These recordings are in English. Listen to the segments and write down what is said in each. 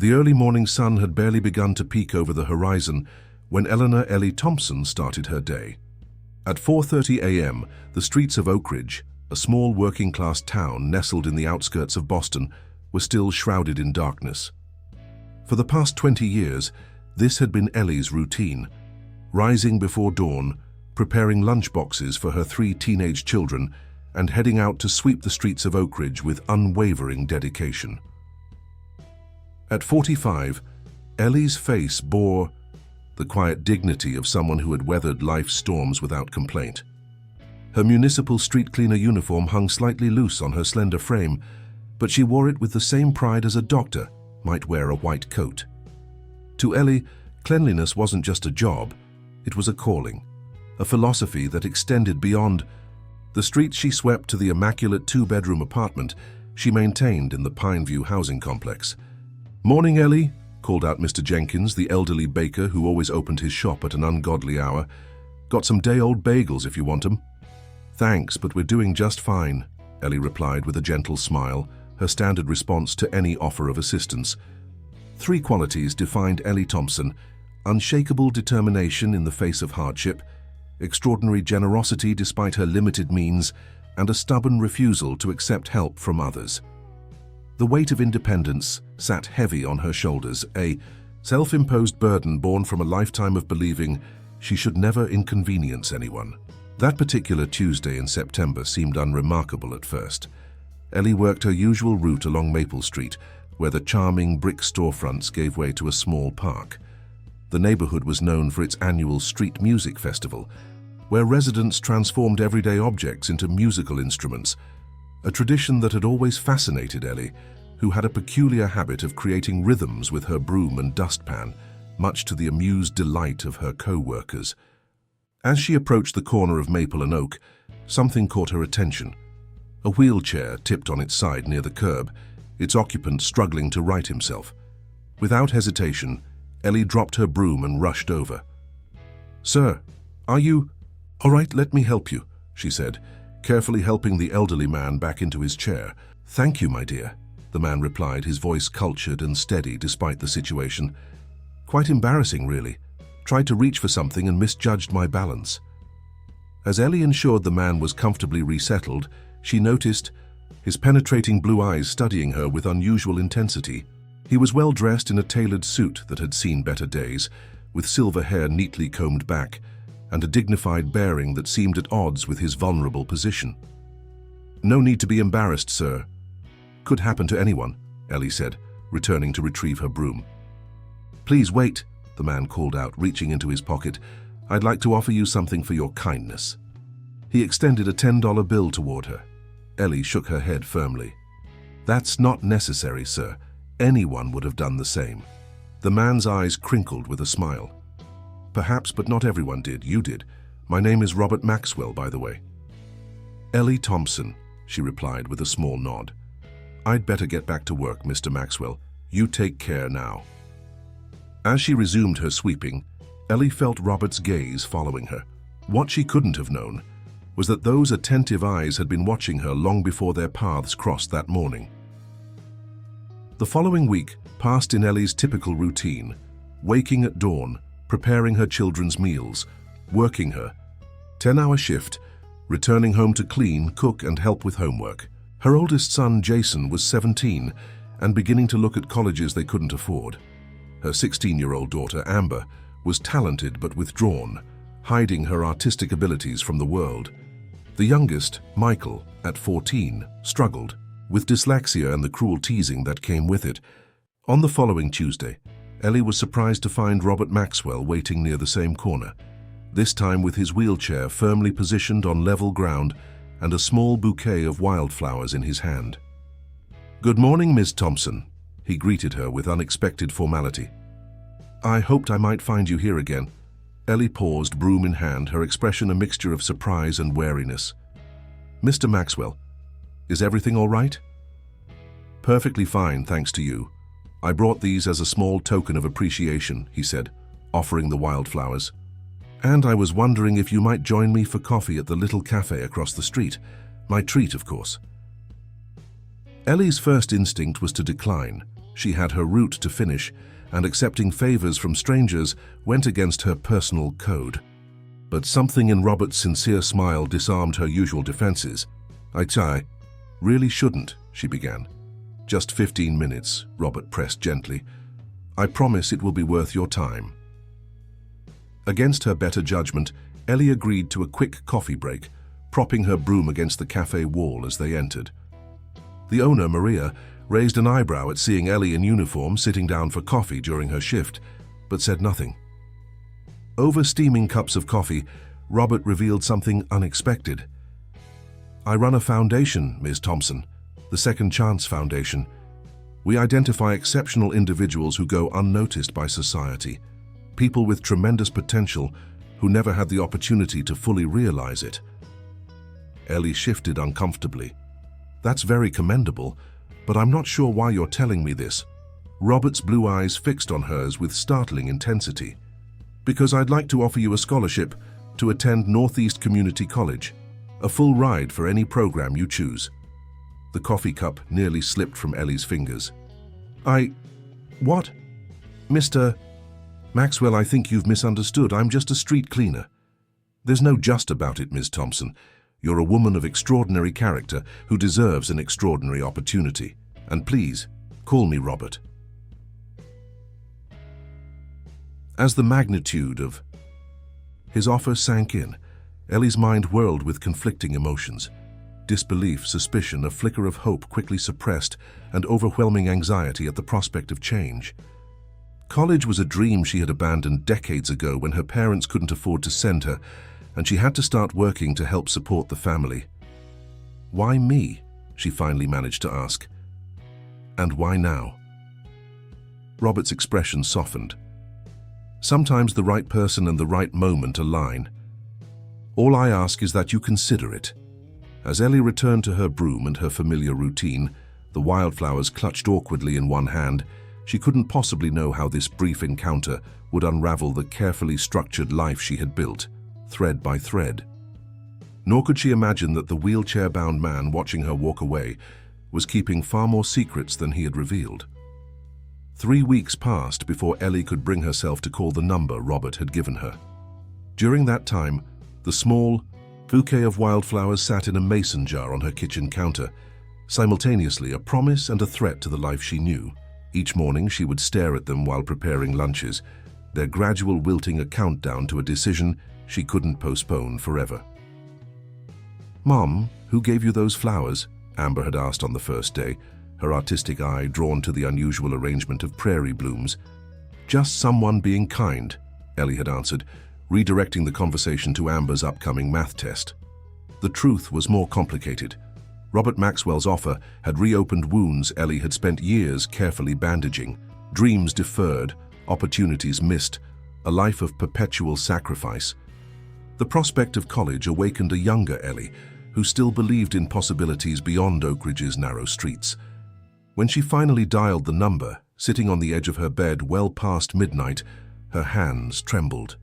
The early morning sun had barely begun to peek over the horizon when Eleanor Ellie Thompson started her day. At 4:30 a.m., the streets of Oak Ridge, a small working-class town nestled in the outskirts of Boston, were still shrouded in darkness. For the past 20 years, this had been Ellie's routine, rising before dawn, preparing lunchboxes for her 3 teenage children, and heading out to sweep the streets of Oak Ridge with unwavering dedication. At 45, Ellie's face bore the quiet dignity of someone who had weathered life's storms without complaint. Her municipal street cleaner uniform hung slightly loose on her slender frame, but she wore it with the same pride as a doctor might wear a white coat. To Ellie, cleanliness wasn't just a job, it was a calling, a philosophy that extended beyond the streets she swept to the immaculate 2-bedroom apartment she maintained in the Pineview housing complex. "Morning, Ellie," called out Mr. Jenkins, the elderly baker who always opened his shop at an ungodly hour. "Got some day-old bagels if you want 'em." "Thanks, but we're doing just fine," Ellie replied with a gentle smile, her standard response to any offer of assistance. 3 qualities defined Ellie Thompson: unshakable determination in the face of hardship, extraordinary generosity despite her limited means, and a stubborn refusal to accept help from others. The weight of independence sat heavy on her shoulders, a self-imposed burden born from a lifetime of believing she should never inconvenience anyone. That particular Tuesday in September seemed unremarkable at first. Ellie worked her usual route along Maple Street, where the charming brick storefronts gave way to a small park. The neighborhood was known for its annual street music festival, where residents transformed everyday objects into musical instruments, a tradition that had always fascinated Ellie, who had a peculiar habit of creating rhythms with her broom and dustpan, much to the amused delight of her co-workers. As she approached the corner of Maple and Oak, something caught her attention. A wheelchair tipped on its side near the curb, its occupant struggling to right himself. Without hesitation, Ellie dropped her broom and rushed over. "Sir, are you—" "All right, let me help you," she said, carefully helping the elderly man back into his chair. "Thank you, my dear," the man replied, his voice cultured and steady despite the situation. "Quite embarrassing, really. Tried to reach for something and misjudged my balance." As Ellie ensured the man was comfortably resettled, she noticed his penetrating blue eyes studying her with unusual intensity. He was well dressed in a tailored suit that had seen better days, with silver hair neatly combed back, and a dignified bearing that seemed at odds with his vulnerable position. "No need to be embarrassed, sir. Could happen to anyone," Ellie said, returning to retrieve her broom. "Please wait," the man called out, reaching into his pocket. "I'd like to offer you something for your kindness." He extended a $10 bill toward her. Ellie shook her head firmly. "That's not necessary, sir. Anyone would have done the same." The man's eyes crinkled with a smile. "Perhaps, but not everyone did. You did. My name is Robert Maxwell, by the way." "Ellie Thompson," she replied with a small nod. "I'd better get back to work, Mr. Maxwell. You take care now." As she resumed her sweeping, Ellie felt Robert's gaze following her. What she couldn't have known was that those attentive eyes had been watching her long before their paths crossed that morning. The following week passed in Ellie's typical routine, waking at dawn, preparing her children's meals, working her 10-hour shift, returning home to clean, cook, and help with homework. Her oldest son, Jason, was 17 and beginning to look at colleges they couldn't afford. Her 16-year-old daughter, Amber, was talented but withdrawn, hiding her artistic abilities from the world. The youngest, Michael, at 14, struggled with dyslexia and the cruel teasing that came with it. On the following Tuesday, Ellie was surprised to find Robert Maxwell waiting near the same corner, this time with his wheelchair firmly positioned on level ground and a small bouquet of wildflowers in his hand. "Good morning, Miss Thompson," he greeted her with unexpected formality. "I hoped I might find you here again." Ellie paused, broom in hand, her expression a mixture of surprise and wariness. "Mr. Maxwell, is everything all right?" "Perfectly fine, thanks to you. I brought these as a small token of appreciation," he said, offering the wildflowers. "And I was wondering if you might join me for coffee at the little cafe across the street. My treat, of course." Ellie's first instinct was to decline, She had her route to finish, and accepting favors from strangers went against her personal code. But something in Robert's sincere smile disarmed her usual defenses. "I really shouldn't," she began. "Just 15 minutes," Robert pressed gently. "I promise it will be worth your time." Against her better judgment, Ellie agreed to a quick coffee break, propping her broom against the cafe wall as they entered. The owner, Maria, raised an eyebrow at seeing Ellie in uniform sitting down for coffee during her shift, but said nothing. Over steaming cups of coffee, Robert revealed something unexpected. "I run a foundation, Ms. Thompson, the Second Chance Foundation. We identify exceptional individuals who go unnoticed by society, people with tremendous potential who never had the opportunity to fully realize it." Ellie shifted uncomfortably. "That's very commendable, but I'm not sure why you're telling me this." Robert's blue eyes fixed on hers with startling intensity. "Because I'd like to offer you a scholarship to attend Northeast Community College, a full ride for any program you choose." The coffee cup nearly slipped from Ellie's fingers. What? Mr. Maxwell, I think you've misunderstood. I'm just a street cleaner." "There's no just about it, Ms. Thompson. You're a woman of extraordinary character who deserves an extraordinary opportunity. And please, call me Robert." As the magnitude of his offer sank in, Ellie's mind whirled with conflicting emotions. Disbelief, suspicion, a flicker of hope quickly suppressed, and overwhelming anxiety at the prospect of change. College was a dream she had abandoned decades ago when her parents couldn't afford to send her, and she had to start working to help support the family. "Why me?" she finally managed to ask. "And why now?" Robert's expression softened. "Sometimes the right person and the right moment align. All I ask is that you consider it." As Ellie returned to her broom and her familiar routine, the wildflowers clutched awkwardly in one hand, she couldn't possibly know how this brief encounter would unravel the carefully structured life she had built, thread by thread. Nor could she imagine that the wheelchair-bound man watching her walk away was keeping far more secrets than he had revealed. 3 weeks passed before Ellie could bring herself to call the number Robert had given her. During that time, the small bouquet of wildflowers sat in a mason jar on her kitchen counter, simultaneously a promise and a threat to the life she knew. Each morning she would stare at them while preparing lunches, their gradual wilting a countdown to a decision she couldn't postpone forever. "Mom, who gave you those flowers?" Amber had asked on the first day, her artistic eye drawn to the unusual arrangement of prairie blooms. "Just someone being kind," Ellie had answered, redirecting the conversation to Amber's upcoming math test. The truth was more complicated. Robert Maxwell's offer had reopened wounds Ellie had spent years carefully bandaging, dreams deferred, opportunities missed, a life of perpetual sacrifice. The prospect of college awakened a younger Ellie, who still believed in possibilities beyond Oak Ridge's narrow streets. When she finally dialed the number, sitting on the edge of her bed well past midnight, her hands trembled.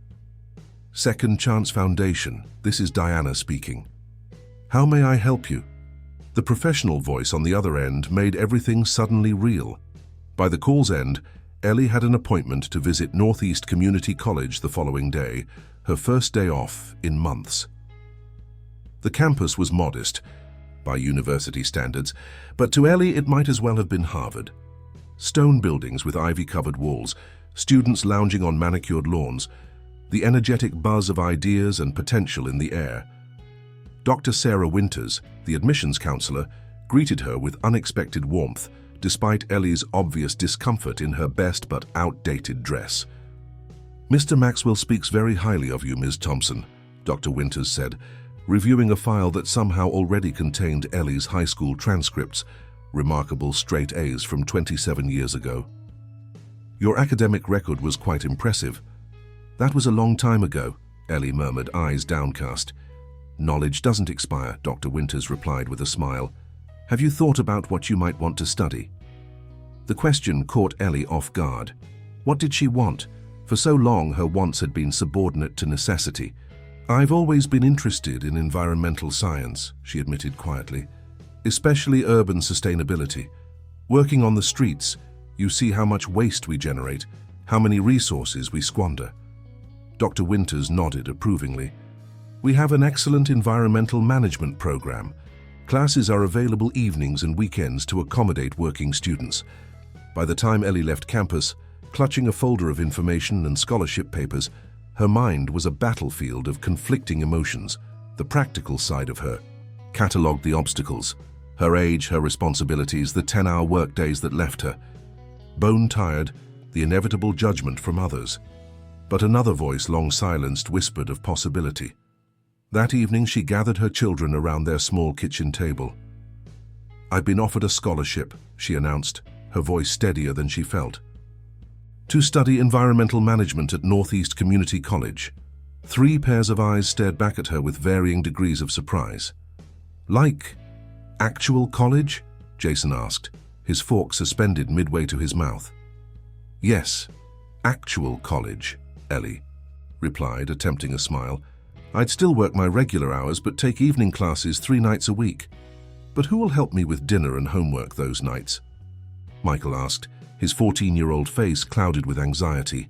"Second Chance Foundation, this is Diana speaking. How may I help you?" The professional voice on the other end made everything suddenly real. By the call's end, Ellie had an appointment to visit Northeast Community College the following day, her first day off in months. The campus was modest, by university standards, but to Ellie it might as well have been Harvard. Stone buildings with ivy-covered walls, students lounging on manicured lawns, the energetic buzz of ideas and potential in the air. Dr. Sarah Winters, the admissions counselor, greeted her with unexpected warmth, despite Ellie's obvious discomfort in her best but outdated dress. "Mr. Maxwell speaks very highly of you, Ms. Thompson," Dr. Winters said, reviewing a file that somehow already contained Ellie's high school transcripts, remarkable straight A's from 27 years ago. "Your academic record was quite impressive." "That was a long time ago," Ellie murmured, eyes downcast. "Knowledge doesn't expire," Dr. Winters replied with a smile. "Have you thought about what you might want to study?" The question caught Ellie off guard. What did she want? For so long, her wants had been subordinate to necessity. "I've always been interested in environmental science," she admitted quietly, "especially urban sustainability. Working on the streets, You see how much waste we generate, how many resources we squander." Dr. Winters nodded approvingly. "We have an excellent environmental management program. Classes are available evenings and weekends to accommodate working students." By the time Ellie left campus, clutching a folder of information and scholarship papers, her mind was a battlefield of conflicting emotions. The practical side of her catalogued the obstacles: her age, her responsibilities, the 10-hour workdays that left her. Bone-tired, the inevitable judgment from others. But another voice, long silenced, whispered of possibility. That evening she gathered her children around their small kitchen table. "I've been offered a scholarship," she announced, her voice steadier than she felt. "To study environmental management at Northeast Community College." 3 pairs of eyes stared back at her with varying degrees of surprise. "Like actual college?" Jason asked, his fork suspended midway to his mouth. "Yes, actual college," Ellie replied, attempting a smile. "I'd still work my regular hours but take evening classes 3 nights a week. But who will help me with dinner and homework those nights?" Michael asked, his 14-year-old face clouded with anxiety.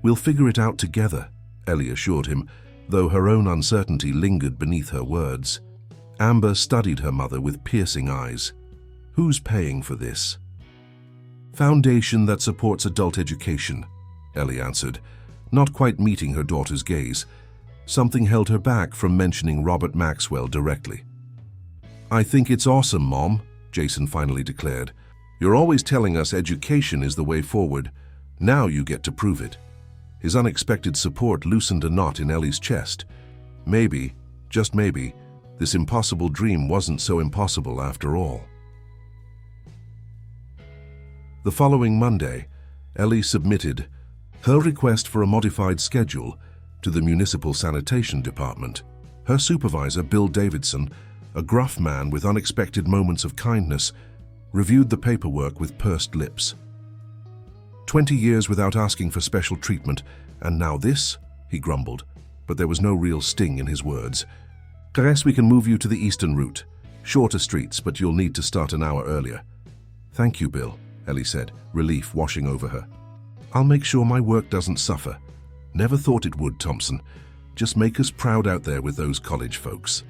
"We'll figure it out together," Ellie assured him, though her own uncertainty lingered beneath her words. Amber studied her mother with piercing eyes. "Who's paying for this?" "Foundation that supports adult education," Ellie answered, not quite meeting her daughter's gaze. Something held her back from mentioning Robert Maxwell directly. "I think it's awesome, Mom," Jason finally declared. "You're always telling us education is the way forward. Now you get to prove it." His unexpected support loosened a knot in Ellie's chest. Maybe, just maybe, this impossible dream wasn't so impossible after all. The following Monday, Ellie submitted her request for a modified schedule to the Municipal Sanitation Department. Her supervisor, Bill Davidson, a gruff man with unexpected moments of kindness, reviewed the paperwork with pursed lips. 20 years without asking for special treatment, and now this? He grumbled, but there was no real sting in his words. "Guess we can move you to the eastern route. Shorter streets, but you'll need to start an hour earlier." "Thank you, Bill," Ellie said, relief washing over her. "I'll make sure my work doesn't suffer." "Never thought it would, Thompson. Just make us proud out there with those college folks."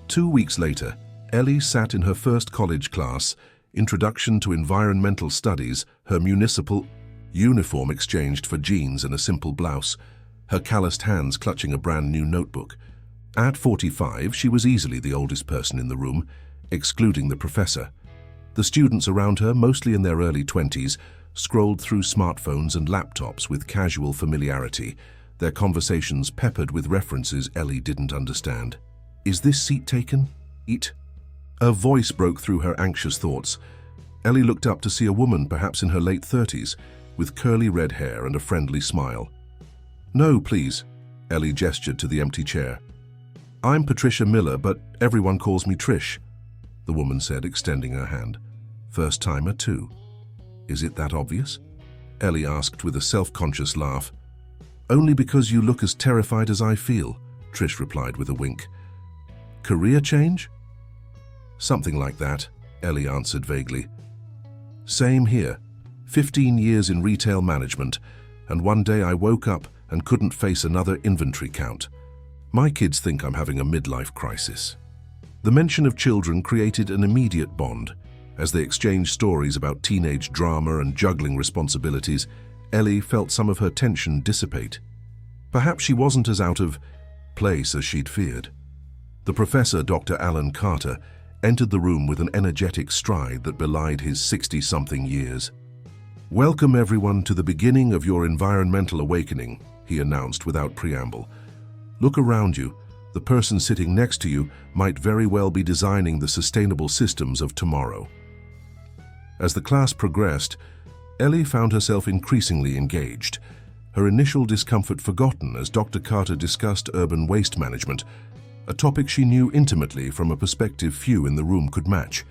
2 weeks later, Ellie sat in her first college class, Introduction to Environmental Studies, her municipal uniform exchanged for jeans and a simple blouse, her calloused hands clutching a brand new notebook. At 45, she was easily the oldest person in the room, excluding the professor. The students around her, mostly in their early 20s, scrolled through smartphones and laptops with casual familiarity, their conversations peppered with references Ellie didn't understand. "Is this seat taken? Eat?" A voice broke through her anxious thoughts. Ellie looked up to see a woman, perhaps in her late 30s, with curly red hair and a friendly smile. "No, please," Ellie gestured to the empty chair. "I'm Patricia Miller, but everyone calls me Trish," the woman said, extending her hand. "First timer, too." "Is it that obvious?" Ellie asked with a self-conscious laugh. "Only because you look as terrified as I feel," Trish replied with a wink. "Career change?" "Something like that," Ellie answered vaguely. "Same here. 15 years in retail management, and one day I woke up and couldn't face another inventory count. My kids think I'm having a midlife crisis." The mention of children created an immediate bond. As they exchanged stories about teenage drama and juggling responsibilities, Ellie felt some of her tension dissipate. Perhaps she wasn't as out of place as she'd feared. The professor, Dr. Alan Carter, entered the room with an energetic stride that belied his 60-something years. "Welcome everyone to the beginning of your environmental awakening," he announced without preamble. "Look around you. The person sitting next to you might very well be designing the sustainable systems of tomorrow." As the class progressed, Ellie found herself increasingly engaged, her initial discomfort forgotten as Dr. Carter discussed urban waste management, a topic she knew intimately from a perspective few in the room could match.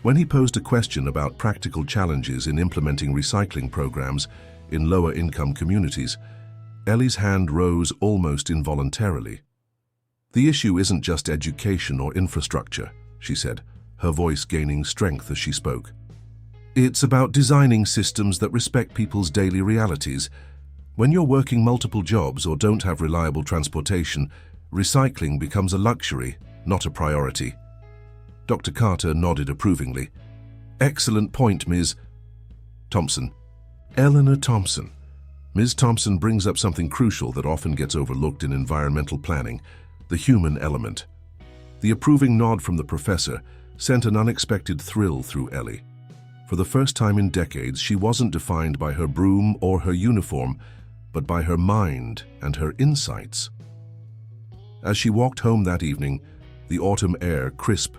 When he posed a question about practical challenges in implementing recycling programs in lower-income communities, Ellie's hand rose almost involuntarily. "The issue isn't just education or infrastructure," she said, her voice gaining strength as she spoke. It's about designing systems that respect people's daily realities. When you're working multiple jobs or don't have reliable transportation, recycling becomes a luxury, not a priority. Dr. Carter nodded approvingly. Excellent point, Ms. Thompson. Eleanor Thompson. Ms. Thompson brings up something crucial that often gets overlooked in environmental planning, the human element. The approving nod from the professor sent an unexpected thrill through Ellie. For the first time in decades, she wasn't defined by her broom or her uniform, but by her mind and her insights. As she walked home that evening, the autumn air crisp.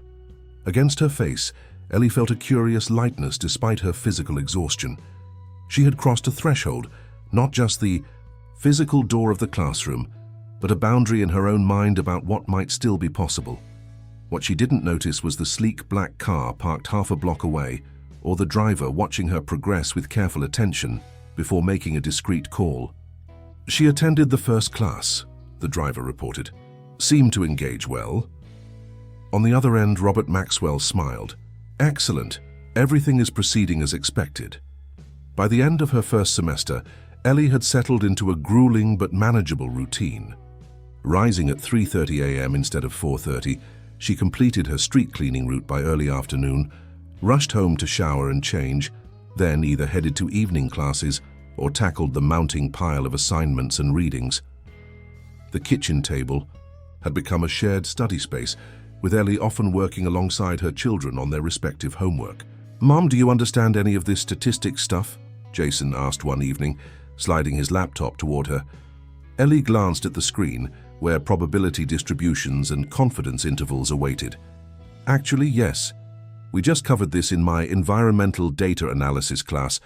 Against her face, Ellie felt a curious lightness despite her physical exhaustion. She had crossed a threshold, not just the physical door of the classroom, but a boundary in her own mind about what might still be possible. What she didn't notice was the sleek black car parked half a block away, or the driver watching her progress with careful attention before making a discreet call. She attended the first class, the driver reported. Seemed to engage well. On the other end, Robert Maxwell smiled. Excellent. Everything is proceeding as expected. By the end of her first semester, Ellie had settled into a grueling but manageable routine. Rising at 3:30 a.m. instead of 4:30, she completed her street cleaning route by early afternoon, rushed home to shower and change, then either headed to evening classes or tackled the mounting pile of assignments and readings. The kitchen table had become a shared study space, with Ellie often working alongside her children on their respective homework. "Mom, do you understand any of this statistics stuff?" Jason asked one evening, sliding his laptop toward her. Ellie glanced at the screen, where probability distributions and confidence intervals awaited. "Actually, yes. We just covered this in my environmental data analysis class."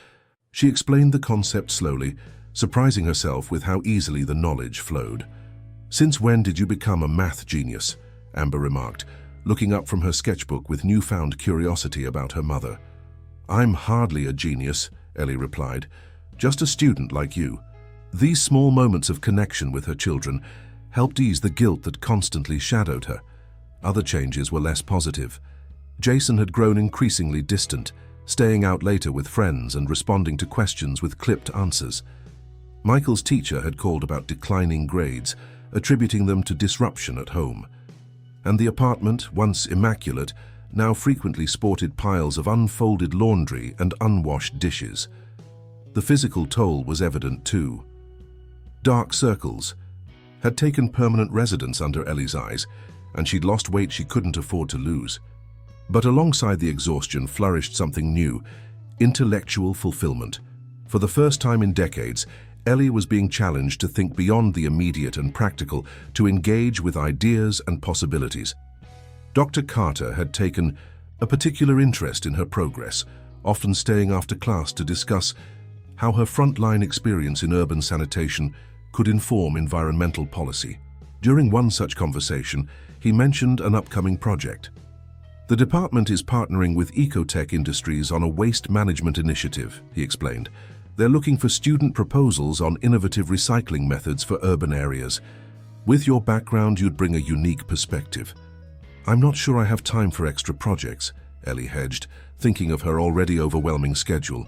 She explained the concept slowly, surprising herself with how easily the knowledge flowed. "Since when did you become a math genius?" Amber remarked, looking up from her sketchbook with newfound curiosity about her mother. "I'm hardly a genius," Ellie replied, "just a student like you." These small moments of connection with her children helped ease the guilt that constantly shadowed her. Other changes were less positive. Jason had grown increasingly distant, staying out later with friends and responding to questions with clipped answers. Michael's teacher had called about declining grades, attributing them to disruption at home. And the apartment, once immaculate, now frequently sported piles of unfolded laundry and unwashed dishes. The physical toll was evident too. Dark circles had taken permanent residence under Ellie's eyes, and she'd lost weight she couldn't afford to lose. But alongside the exhaustion flourished something new, intellectual fulfillment. For the first time in decades, Ellie was being challenged to think beyond the immediate and practical, to engage with ideas and possibilities. Dr. Carter had taken a particular interest in her progress, often staying after class to discuss how her frontline experience in urban sanitation could inform environmental policy. During one such conversation, he mentioned an upcoming project. "The department is partnering with Ecotech Industries on a waste management initiative," he explained. "They're looking for student proposals on innovative recycling methods for urban areas. With your background, you'd bring a unique perspective." "I'm not sure I have time for extra projects," Ellie hedged, thinking of her already overwhelming schedule.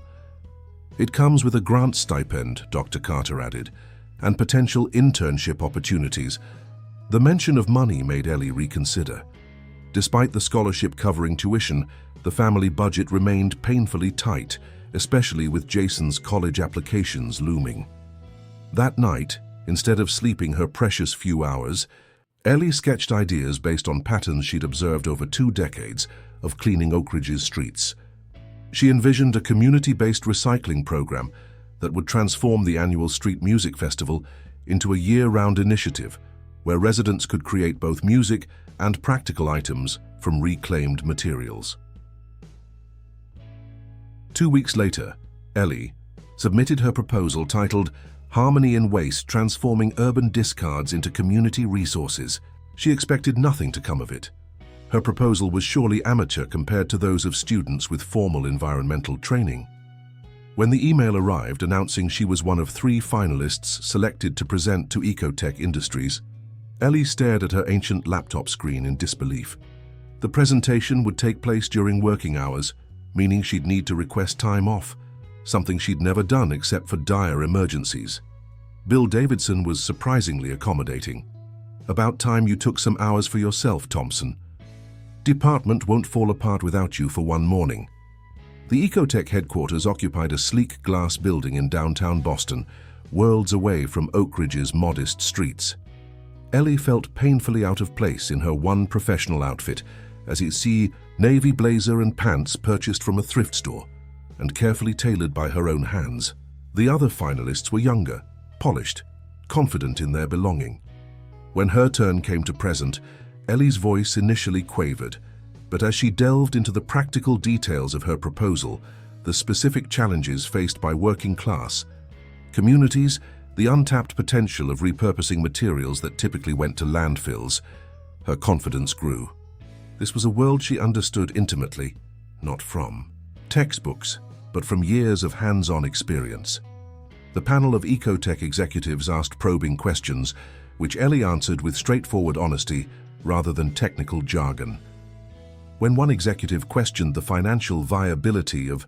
"It comes with a grant stipend," Dr. Carter added, "and potential internship opportunities." The mention of money made Ellie reconsider. Despite the scholarship covering tuition, the family budget remained painfully tight, especially with Jason's college applications looming. That night, instead of sleeping her precious few hours, Ellie sketched ideas based on patterns she'd observed over 2 decades of cleaning Oak Ridge's streets. She envisioned a community-based recycling program that would transform the annual Street Music Festival into a year-round initiative where residents could create both music and practical items from reclaimed materials. 2 weeks later, Ellie submitted her proposal titled "Harmony in Waste: Transforming Urban Discards into Community Resources." She expected nothing to come of it. Her proposal was surely amateur compared to those of students with formal environmental training. When the email arrived announcing she was one of 3 finalists selected to present to Ecotech Industries, Ellie stared at her ancient laptop screen in disbelief. The presentation would take place during working hours, meaning she'd need to request time off, something she'd never done except for dire emergencies. Bill Davidson was surprisingly accommodating. "About time you took some hours for yourself, Thompson. Department won't fall apart without you for one morning." The Ecotech headquarters occupied a sleek glass building in downtown Boston, worlds away from Oak Ridge's modest streets. Ellie felt painfully out of place in her one professional outfit, as you see navy blazer and pants purchased from a thrift store and carefully tailored by her own hands. The other finalists were younger, polished, confident in their belonging. When her turn came to present, Ellie's voice initially quavered, but as she delved into the practical details of her proposal, the specific challenges faced by working class communities, the untapped potential of repurposing materials that typically went to landfills, her confidence grew. This was a world she understood intimately, not from textbooks, but from years of hands-on experience. The panel of Ecotech executives asked probing questions, which Ellie answered with straightforward honesty rather than technical jargon. When one executive questioned the financial viability of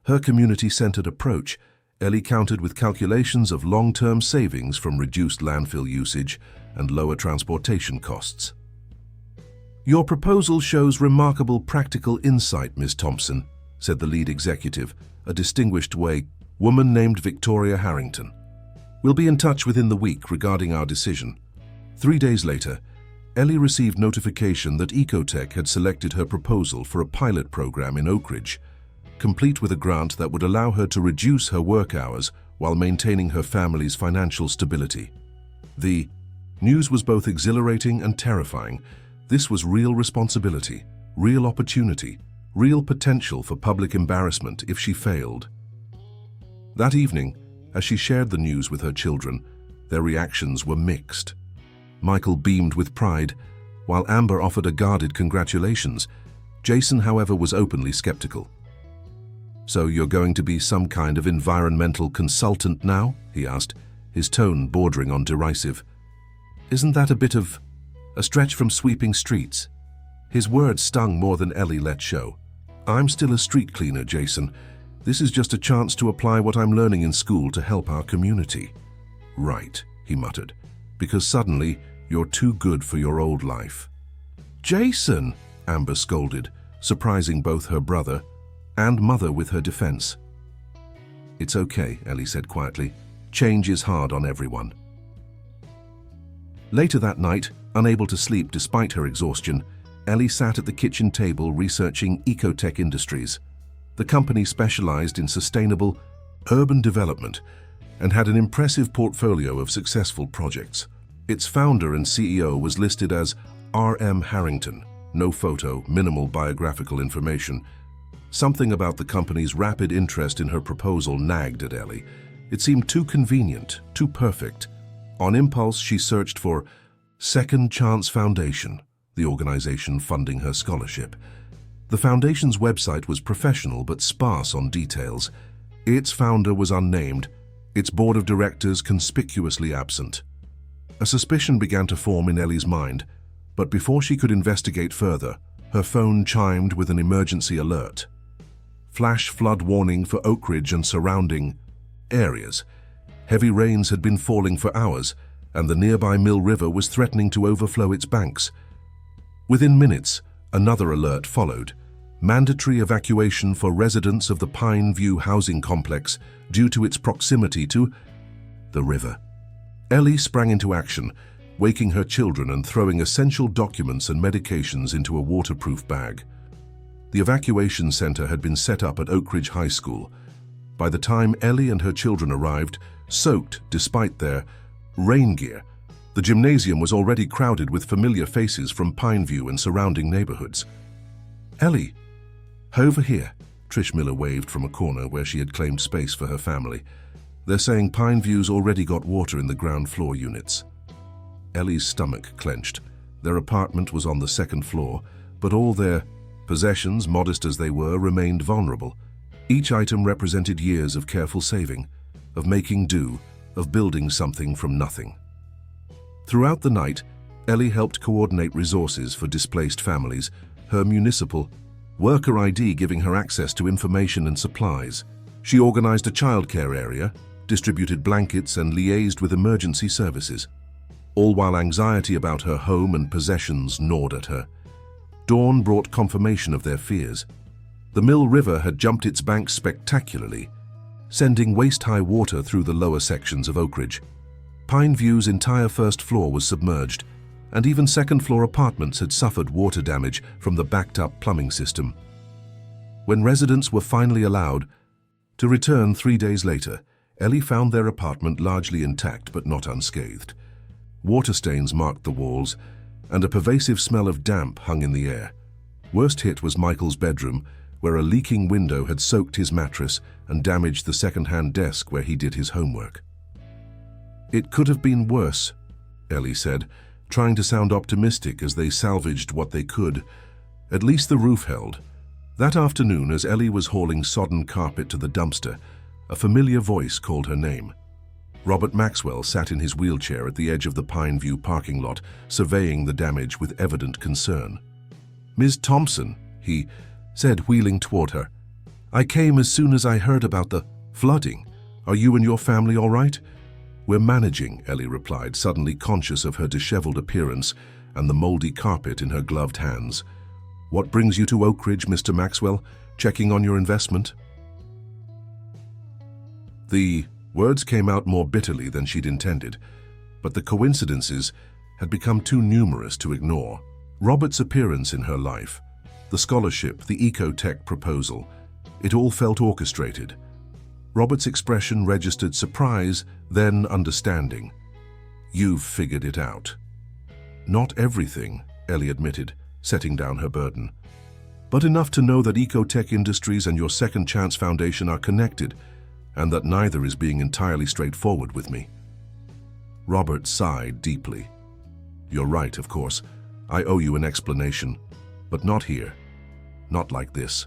her community-centered approach, Ellie countered with calculations of long-term savings from reduced landfill usage and lower transportation costs. "Your proposal shows remarkable practical insight, Ms. Thompson," said the lead executive, a distinguished woman named Victoria Harrington. "We'll be in touch within the week regarding our decision." 3 days later, Ellie received notification that Ecotech had selected her proposal for a pilot program in Oak Ridge, complete with a grant that would allow her to reduce her work hours while maintaining her family's financial stability. The news was both exhilarating and terrifying. This was real responsibility, real opportunity, real potential for public embarrassment if she failed. That evening, as she shared the news with her children, their reactions were mixed. Michael beamed with pride, while Amber offered a guarded congratulations. Jason, however, was openly skeptical. "So you're going to be some kind of environmental consultant now?" he asked, his tone bordering on derisive. "Isn't that a bit of a stretch from sweeping streets?" His words stung more than Ellie let show. "I'm still a street cleaner, Jason. This is just a chance to apply what I'm learning in school to help our community." "Right," he muttered, "because suddenly you're too good for your old life." "Jason!" Amber scolded, surprising both her brother and mother with her defense. "It's okay," Ellie said quietly. "Change is hard on everyone." Later that night, unable to sleep despite her exhaustion, Ellie sat at the kitchen table researching Ecotech Industries. The company specialized in sustainable urban development and had an impressive portfolio of successful projects. Its founder and CEO was listed as R.M. Harrington, no photo, minimal biographical information. Something about the company's rapid interest in her proposal nagged at Ellie. It seemed too convenient, too perfect. On impulse, she searched for Second Chance Foundation, the organization funding her scholarship. The foundation's website was professional but sparse on details. Its founder was unnamed, its board of directors conspicuously absent. A suspicion began to form in Ellie's mind, but before she could investigate further, her phone chimed with an emergency alert. Flash flood warning for Oak Ridge and surrounding areas. Heavy rains had been falling for hours, and the nearby Mill River was threatening to overflow its banks. Within minutes, another alert followed. Mandatory evacuation for residents of the Pine View housing complex due to its proximity to the river. Ellie sprang into action, waking her children and throwing essential documents and medications into a waterproof bag. The evacuation center had been set up at Oak Ridge High School. By the time Ellie and her children arrived, soaked despite their rain gear, the gymnasium was already crowded with familiar faces from Pineview and surrounding neighborhoods. "Ellie, over here," Trish Miller waved from a corner where she had claimed space for her family. "They're saying Pineview's already got water in the ground floor units." Ellie's stomach clenched. Their apartment was on the second floor, but all their possessions, modest as they were, remained vulnerable. Each item represented years of careful saving, of making do, of building something from nothing. Throughout the night, Ellie helped coordinate resources for displaced families, her municipal worker ID giving her access to information and supplies. She organized a childcare area, distributed blankets, and liaised with emergency services, all while anxiety about her home and possessions gnawed at her. Dawn brought confirmation of their fears. The Mill River had jumped its banks spectacularly, sending waist-high water through the lower sections of Oakridge. Pine View's entire first floor was submerged, and even second-floor apartments had suffered water damage from the backed-up plumbing system. When residents were finally allowed to return 3 days later, Ellie found their apartment largely intact but not unscathed. Water stains marked the walls, and a pervasive smell of damp hung in the air. Worst hit was Michael's bedroom, where a leaking window had soaked his mattress and damaged the second-hand desk where he did his homework. "It could have been worse," Ellie said, trying to sound optimistic as they salvaged what they could. At least the roof held. That afternoon, as Ellie was hauling sodden carpet to the dumpster, a familiar voice called her name. Robert Maxwell sat in his wheelchair at the edge of the Pine View parking lot, surveying the damage with evident concern. "Ms. Thompson," he said, wheeling toward her. "I came as soon as I heard about the flooding. Are you and your family all right?" "We're managing," Ellie replied, suddenly conscious of her disheveled appearance and the moldy carpet in her gloved hands. "What brings you to Oakridge, Mr. Maxwell? Checking on your investment?" The words came out more bitterly than she'd intended, but the coincidences had become too numerous to ignore. Robert's appearance in her life, the scholarship, the ecotech proposal, it all felt orchestrated. Robert's expression registered surprise, then understanding. "You've figured it out." "Not everything," Ellie admitted, setting down her burden. "But enough to know that Ecotech Industries and your Second Chance Foundation are connected, and that neither is being entirely straightforward with me." Robert sighed deeply. "You're right, of course. I owe you an explanation, but not here. Not like this."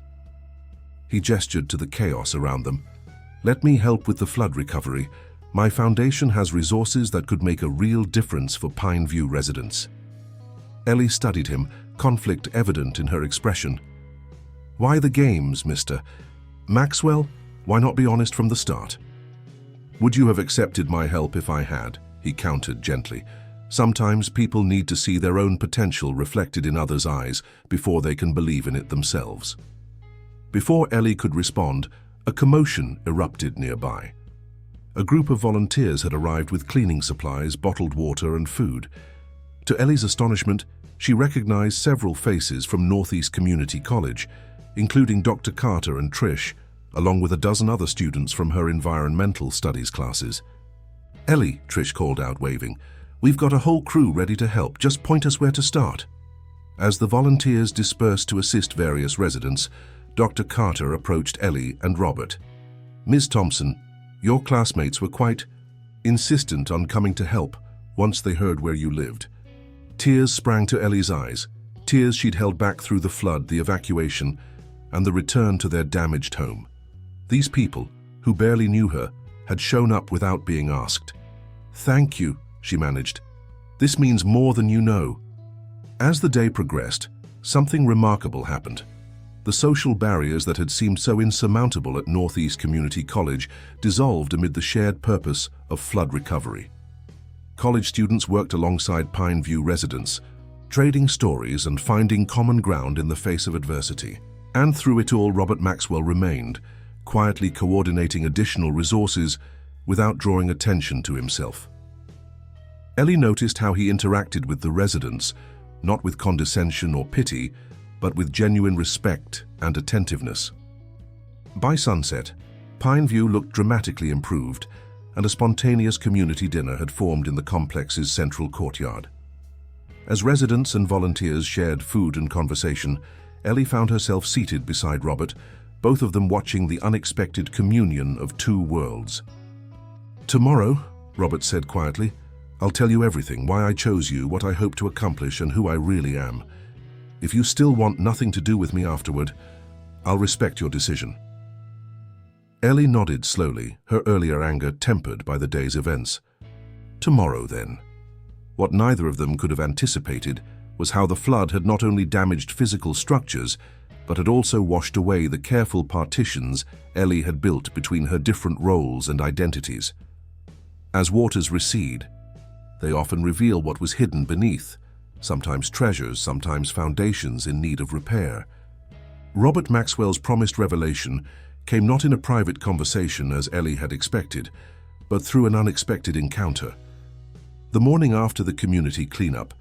He gestured to the chaos around them. "Let me help with the flood recovery. My foundation has resources that could make a real difference for Pine View residents." Ellie studied him, conflict evident in her expression. "Why the games, Mr. Maxwell? Why not be honest from the start?" "Would you have accepted my help if I had?" he countered gently. "Sometimes people need to see their own potential reflected in others' eyes before they can believe in it themselves." Before Ellie could respond, a commotion erupted nearby. A group of volunteers had arrived with cleaning supplies, bottled water, and food. To Ellie's astonishment, she recognized several faces from Northeast Community College, including Dr. Carter and Trish, along with a dozen other students from her environmental studies classes. "Ellie," Trish called out, waving, "we've got a whole crew ready to help. Just point us where to start." As the volunteers dispersed to assist various residents, Dr. Carter approached Ellie and Robert. "Ms. Thompson, your classmates were quite insistent on coming to help once they heard where you lived." Tears sprang to Ellie's eyes, tears she'd held back through the flood, the evacuation, and the return to their damaged home. These people, who barely knew her, had shown up without being asked. "Thank you," she managed. "This means more than you know." As the day progressed, something remarkable happened. The social barriers that had seemed so insurmountable at Northeast Community College dissolved amid the shared purpose of flood recovery. College students worked alongside Pine View residents, trading stories and finding common ground in the face of adversity. And through it all, Robert Maxwell remained, quietly coordinating additional resources without drawing attention to himself. Ellie noticed how he interacted with the residents, not with condescension or pity, but with genuine respect and attentiveness. By sunset, Pine View looked dramatically improved, and a spontaneous community dinner had formed in the complex's central courtyard. As residents and volunteers shared food and conversation, Ellie found herself seated beside Robert, both of them watching the unexpected communion of two worlds. "Tomorrow," Robert said quietly, "I'll tell you everything, why I chose you, what I hope to accomplish, and who I really am. If you still want nothing to do with me afterward, I'll respect your decision." Ellie nodded slowly, her earlier anger tempered by the day's events. Tomorrow, then. What neither of them could have anticipated was how the flood had not only damaged physical structures, but had also washed away the careful partitions Ellie had built between her different roles and identities. As waters recede, they often reveal what was hidden beneath, sometimes treasures, sometimes foundations in need of repair. Robert Maxwell's promised revelation came not in a private conversation as Ellie had expected, but through an unexpected encounter. The morning after the community cleanup,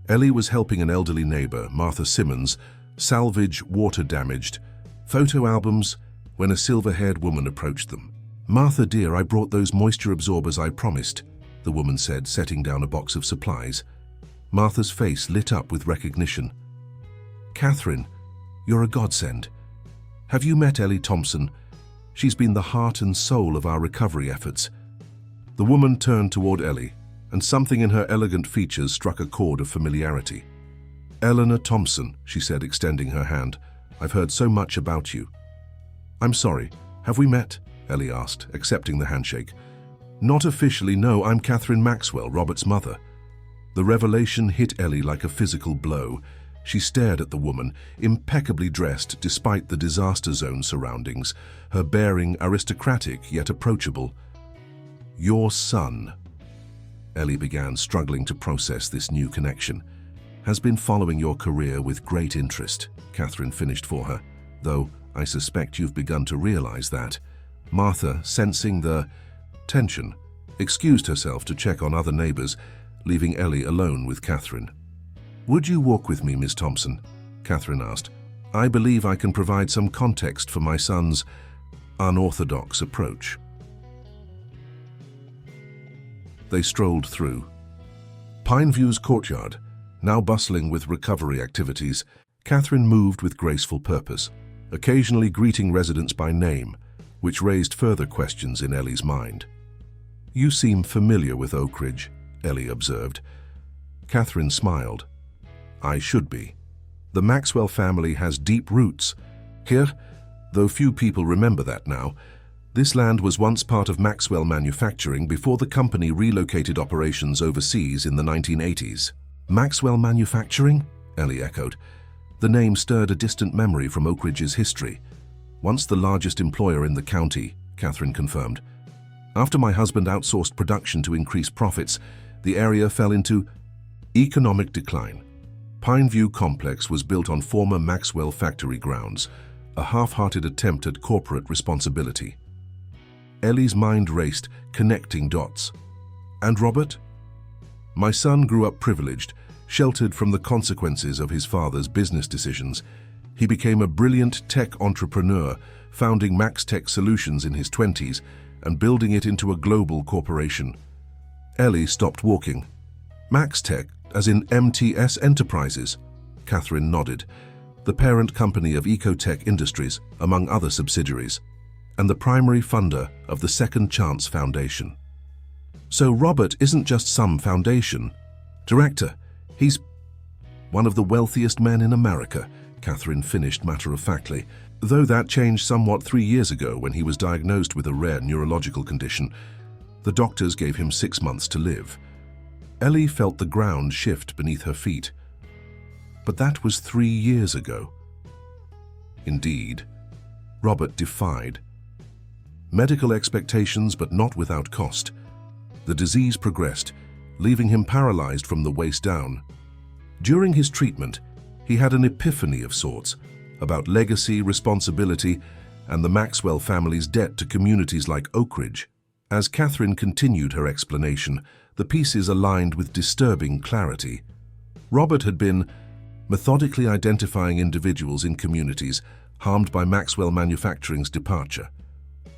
Ellie was helping an elderly neighbor, Martha Simmons, salvage water-damaged photo albums when a silver-haired woman approached them. "Martha, dear, I brought those moisture absorbers I promised," the woman said, setting down a box of supplies. Martha's face lit up with recognition. "Catherine, you're a godsend. Have you met Ellie Thompson? She's been the heart and soul of our recovery efforts." The woman turned toward Ellie, and something in her elegant features struck a chord of familiarity. "Eleanor Thompson," she said, extending her hand. "I've heard so much about you." "I'm sorry, have we met?" Ellie asked, accepting the handshake. "Not officially, no. I'm Catherine Maxwell, Robert's mother." The revelation hit Ellie like a physical blow. She stared at the woman, impeccably dressed despite the disaster zone surroundings, her bearing aristocratic yet approachable. "Your son," Ellie began, struggling to process this new connection, "has been following your career with great interest," Catherine finished for her, "though I suspect you've begun to realize that." Martha, sensing the tension, excused herself to check on other neighbors, leaving Ellie alone with Catherine. "Would you walk with me, Miss Thompson?" Catherine asked. "I believe I can provide some context for my son's unorthodox approach." They strolled through Pineview's courtyard, now bustling with recovery activities. Catherine moved with graceful purpose, occasionally greeting residents by name, which raised further questions in Ellie's mind. "You seem familiar with Oakridge," Ellie observed. Catherine smiled. "I should be. The Maxwell family has deep roots here, though few people remember that now. This land was once part of Maxwell Manufacturing before the company relocated operations overseas in the 1980s. "Maxwell Manufacturing?" Ellie echoed. The name stirred a distant memory from Oakridge's history. "Once the largest employer in the county," Catherine confirmed. "After my husband outsourced production to increase profits, the area fell into economic decline. Pineview Complex was built on former Maxwell factory grounds, a half-hearted attempt at corporate responsibility." Ellie's mind raced, connecting dots. "And Robert?" "My son grew up privileged, sheltered from the consequences of his father's business decisions. He became a brilliant tech entrepreneur, founding MaxTech Solutions in his 20s and building it into a global corporation." Ellie stopped walking. "MaxTech, as in MTS Enterprises?" Catherine nodded. "The parent company of Ecotech Industries, among other subsidiaries, and the primary funder of the Second Chance Foundation." "So Robert isn't just some foundation. Director, he's one of the wealthiest men in America," Catherine finished matter-of-factly, though that changed somewhat 3 years ago when he was diagnosed with a rare neurological condition. The doctors gave him 6 months to live. Ellie felt the ground shift beneath her feet. But that was 3 years ago. Indeed, Robert defied medical expectations, but not without cost. The disease progressed, leaving him paralyzed from the waist down. During his treatment, he had an epiphany of sorts about legacy, responsibility, and the Maxwell family's debt to communities like Oakridge. As Catherine continued her explanation, the pieces aligned with disturbing clarity. Robert had been methodically identifying individuals in communities harmed by Maxwell Manufacturing's departure,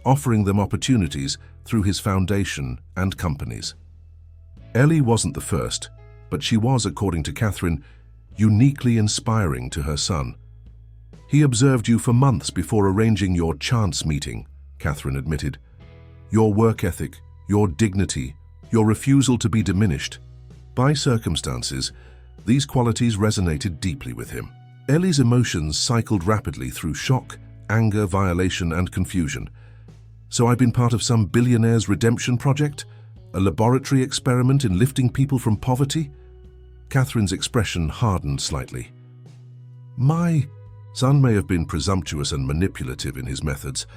offering them opportunities through his foundation and companies. Ellie wasn't the first, but she was, according to Catherine, uniquely inspiring to her son. "He observed you for months before arranging your chance meeting," Catherine admitted. "Your work ethic, your dignity, your refusal to be diminished. By circumstances, these qualities resonated deeply with him." Ellie's emotions cycled rapidly through shock, anger, violation, and confusion. "So I've been part of some billionaire's redemption project? A laboratory experiment in lifting people from poverty?" Catherine's expression hardened slightly. My son may have been presumptuous and manipulative in his methods,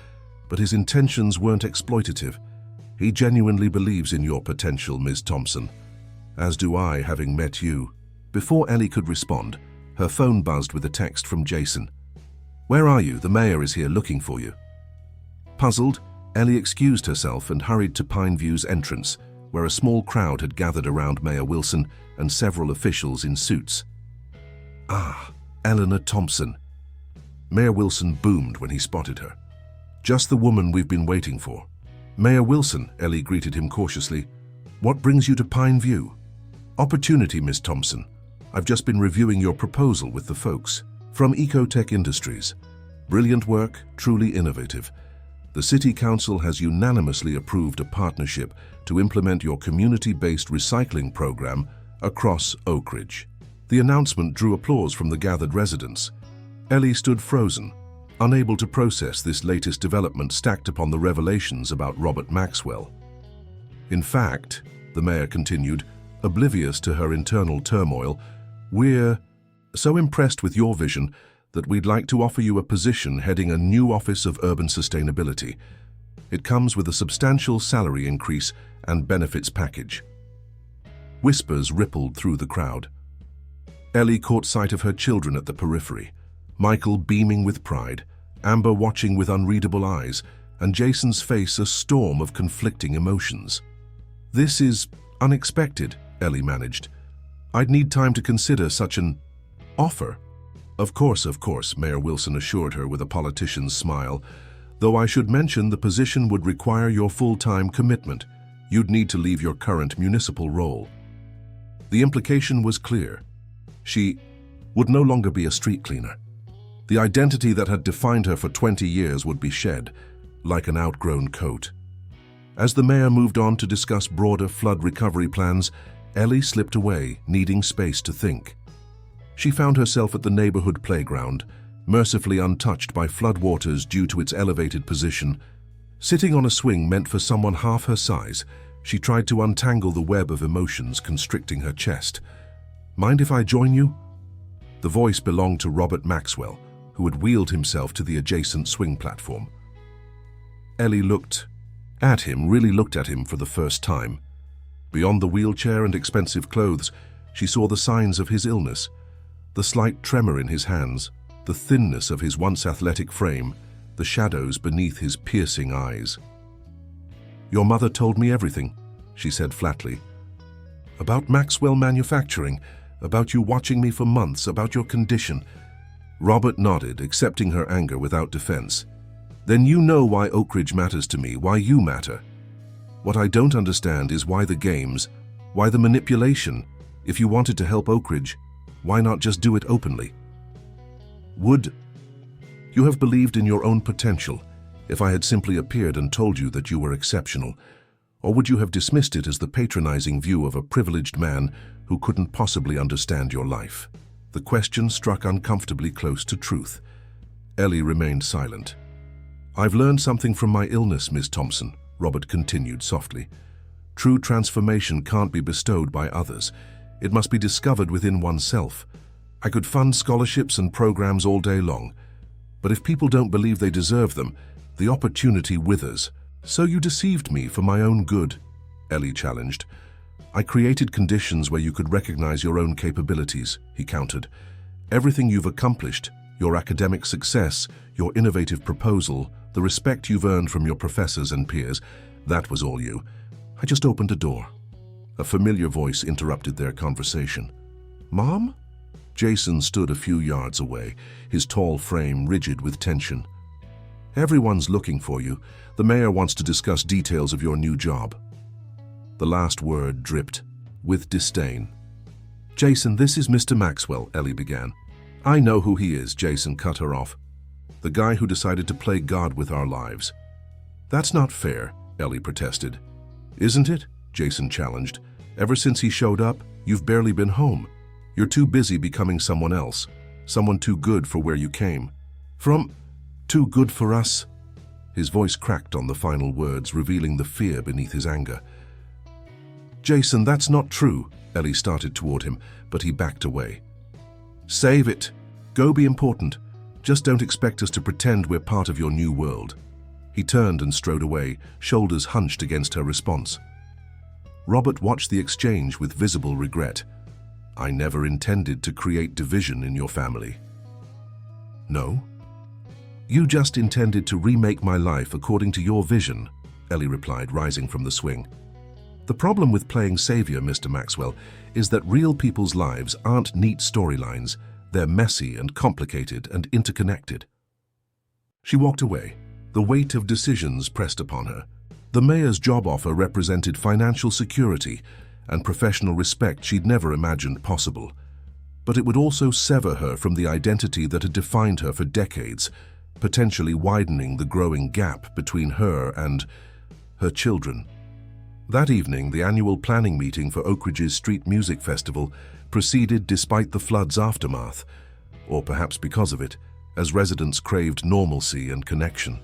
but his intentions weren't exploitative. He genuinely believes in your potential, Ms. Thompson. As do I, having met you. Before Ellie could respond, her phone buzzed with a text from Jason. Where are you? The mayor is here looking for you. Puzzled, Ellie excused herself and hurried to Pineview's entrance, where a small crowd had gathered around Mayor Wilson and several officials in suits. Ah, Eleanor Thompson. Mayor Wilson boomed when he spotted her. Just the woman we've been waiting for. Mayor Wilson, Ellie greeted him cautiously. What brings you to Pineview? Opportunity, Miss Thompson. I've just been reviewing your proposal with the folks from Ecotech Industries. Brilliant work, truly innovative. The City Council has unanimously approved a partnership to implement your community-based recycling program across Oak Ridge. The announcement drew applause from the gathered residents. Ellie stood frozen, unable to process this latest development stacked upon the revelations about Robert Maxwell. In fact, the mayor continued, oblivious to her internal turmoil, we're so impressed with your vision that we'd like to offer you a position heading a new Office of Urban Sustainability. It comes with a substantial salary increase and benefits package. Whispers rippled through the crowd. Ellie caught sight of her children at the periphery, Michael beaming with pride, Amber watching with unreadable eyes, and Jason's face a storm of conflicting emotions. This is unexpected, Ellie managed. I'd need time to consider such an offer. Of course, Mayor Wilson assured her with a politician's smile. Though I should mention the position would require your full-time commitment. You'd need to leave your current municipal role. The implication was clear. She would no longer be a street cleaner. The identity that had defined her for 20 years would be shed, like an outgrown coat. As the mayor moved on to discuss broader flood recovery plans, Ellie slipped away, needing space to think. She found herself at the neighborhood playground, mercifully untouched by floodwaters due to its elevated position. Sitting on a swing meant for someone half her size, she tried to untangle the web of emotions constricting her chest. Mind if I join you? The voice belonged to Robert Maxwell, who had wheeled himself to the adjacent swing platform. Ellie looked at him for the first time. Beyond the wheelchair and expensive clothes, she saw the signs of his illness, the slight tremor in his hands, the thinness of his once athletic frame, the shadows beneath his piercing eyes. Your mother told me everything, she said flatly. About Maxwell Manufacturing, about you watching me for months, about your condition. Robert nodded, accepting her anger without defense. Then you know why Oak Ridge matters to me, why you matter. What I don't understand is why the games, why the manipulation. If you wanted to help Oak Ridge, why not just do it openly? Would you have believed in your own potential if I had simply appeared and told you that you were exceptional? Or would you have dismissed it as the patronizing view of a privileged man who couldn't possibly understand your life? The question struck uncomfortably close to truth. Ellie remained silent. I've learned something from my illness, Ms. Thompson, Robert continued softly. True transformation can't be bestowed by others. It must be discovered within oneself. I could fund scholarships and programs all day long, but if people don't believe they deserve them, the opportunity withers. So you deceived me for my own good, Ellie challenged. I created conditions where you could recognize your own capabilities, he countered. Everything you've accomplished, your academic success, your innovative proposal, the respect you've earned from your professors and peers, that was all you. I just opened a door. A familiar voice interrupted their conversation. Mom? Jason stood a few yards away, his tall frame rigid with tension. Everyone's looking for you. The mayor wants to discuss details of your new job. The last word dripped, with disdain. Jason, this is Mr. Maxwell, Ellie began. I know who he is, Jason cut her off. The guy who decided to play God with our lives. That's not fair, Ellie protested. Isn't it? Jason challenged. Ever since he showed up, you've barely been home. You're too busy becoming someone else, someone too good for where you came. From too good for us? His voice cracked on the final words, revealing the fear beneath his anger. Jason, that's not true, Ellie started toward him, but he backed away. Save it. Go be important. Just don't expect us to pretend we're part of your new world. He turned and strode away, shoulders hunched against her response. Robert watched the exchange with visible regret. I never intended to create division in your family. No? You just intended to remake my life according to your vision, Ellie replied, rising from the swing. The problem with playing savior, Mr. Maxwell, is that real people's lives aren't neat storylines. They're messy and complicated and interconnected. She walked away. The weight of decisions pressed upon her. The mayor's job offer represented financial security and professional respect she'd never imagined possible. But it would also sever her from the identity that had defined her for decades, potentially widening the growing gap between her and her children. That evening, the annual planning meeting for Oak Ridge's Street Music Festival proceeded despite the flood's aftermath, or perhaps because of it, as residents craved normalcy and connection.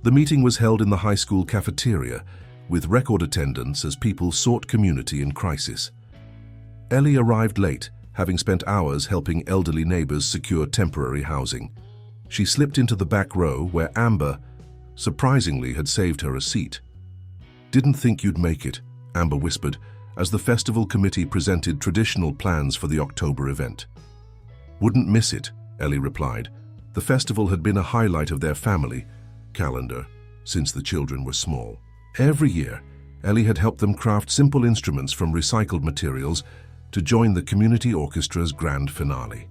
The meeting was held in the high school cafeteria, with record attendance as people sought community in crisis. Ellie arrived late, having spent hours helping elderly neighbors secure temporary housing. She slipped into the back row where Amber, surprisingly, had saved her a seat. Didn't think you'd make it, Amber whispered, as the festival committee presented traditional plans for the October event. Wouldn't miss it, Ellie replied. The festival had been a highlight of their family calendar since the children were small. Every year, Ellie had helped them craft simple instruments from recycled materials to join the community orchestra's grand finale.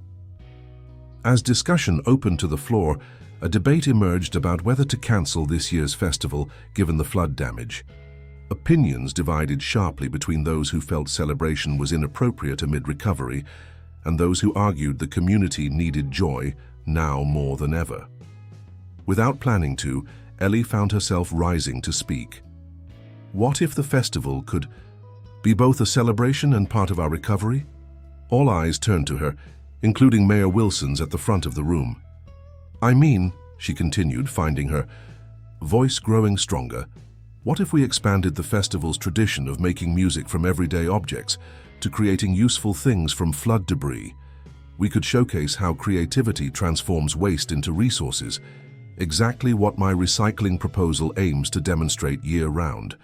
As discussion opened to the floor, a debate emerged about whether to cancel this year's festival given the flood damage. Opinions divided sharply between those who felt celebration was inappropriate amid recovery and those who argued the community needed joy now more than ever. Without planning to, Ellie found herself rising to speak. What if the festival could be both a celebration and part of our recovery? All eyes turned to her, including Mayor Wilson's at the front of the room. I mean, she continued, finding her voice growing stronger, what if we expanded the festival's tradition of making music from everyday objects to creating useful things from flood debris? We could showcase how creativity transforms waste into resources, exactly what my recycling proposal aims to demonstrate year-round.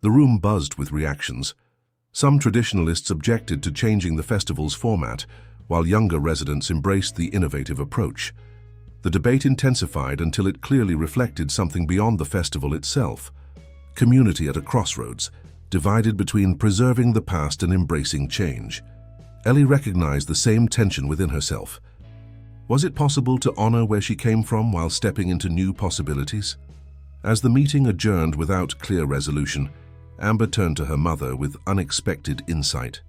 The room buzzed with reactions. Some traditionalists objected to changing the festival's format, while younger residents embraced the innovative approach. The debate intensified until it clearly reflected something beyond the festival itself. Community at a crossroads, divided between preserving the past and embracing change. Ellie recognized the same tension within herself. Was it possible to honor where she came from while stepping into new possibilities? As the meeting adjourned without clear resolution, Amber turned to her mother with unexpected insight.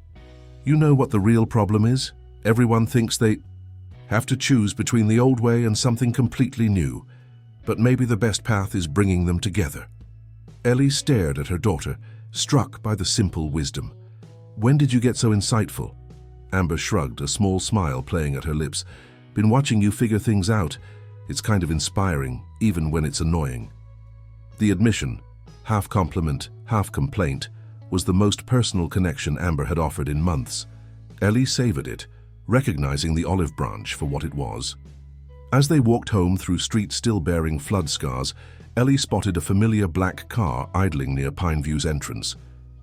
You know what the real problem is? Everyone thinks they have to choose between the old way and something completely new, but maybe the best path is bringing them together. Ellie stared at her daughter, struck by the simple wisdom. When did you get so insightful? Amber shrugged, a small smile playing at her lips. Been watching you figure things out. It's kind of inspiring, even when it's annoying. The admission, half compliment, half complaint, was the most personal connection Amber had offered in months. Ellie savored it, recognizing the olive branch for what it was. As they walked home through streets still bearing flood scars, Ellie spotted a familiar black car idling near Pineview's entrance.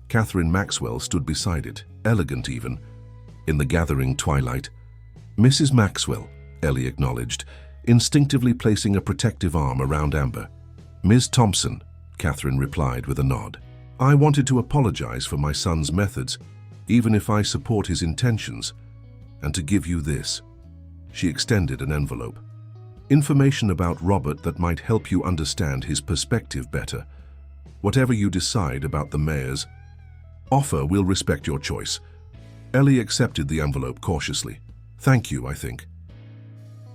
Catherine Maxwell stood beside it, elegant even, in the gathering twilight. Mrs. Maxwell, Ellie acknowledged, instinctively placing a protective arm around Amber. Ms. Thompson, Catherine replied with a nod. I wanted to apologize for my son's methods, even if I support his intentions, and to give you this. She extended an envelope. Information about Robert that might help you understand his perspective better. Whatever you decide about the mayor's offer, we'll respect your choice. Ellie accepted the envelope cautiously. Thank you, I think.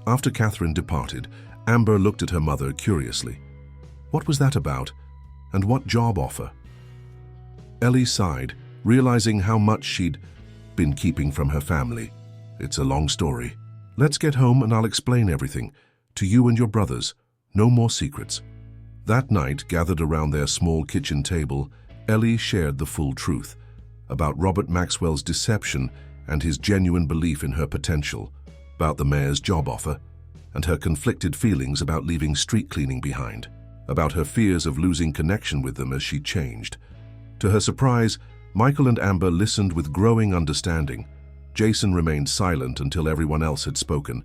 After Catherine departed, Amber looked at her mother curiously. What was that about? And what job offer? Ellie sighed, realizing how much she'd been keeping from her family. It's a long story. Let's get home and I'll explain everything. To you and your brothers. No more secrets. That night, gathered around their small kitchen table, Ellie shared the full truth. about Robert Maxwell's deception and his genuine belief in her potential, about the mayor's job offer, and her conflicted feelings about leaving street cleaning behind, about her fears of losing connection with them as she changed. To her surprise, Michael and Amber listened with growing understanding. Jason remained silent until everyone else had spoken,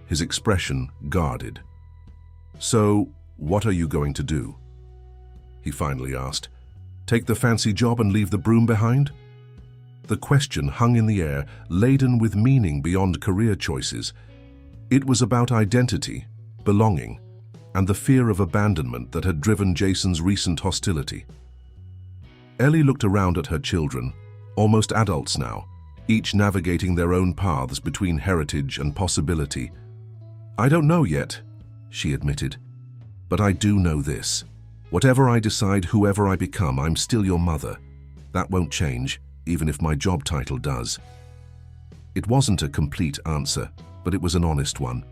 his expression guarded. "So, what are you going to do?" he finally asked. "Take the fancy job and leave the broom behind?" The question hung in the air, laden with meaning beyond career choices. It was about identity, belonging, and the fear of abandonment that had driven Jason's recent hostility. Ellie looked around at her children, almost adults now, each navigating their own paths between heritage and possibility. "I don't know yet," she admitted, "but I do know this. Whatever I decide, whoever I become, I'm still your mother. That won't change, even if my job title does." It wasn't a complete answer, but it was an honest one.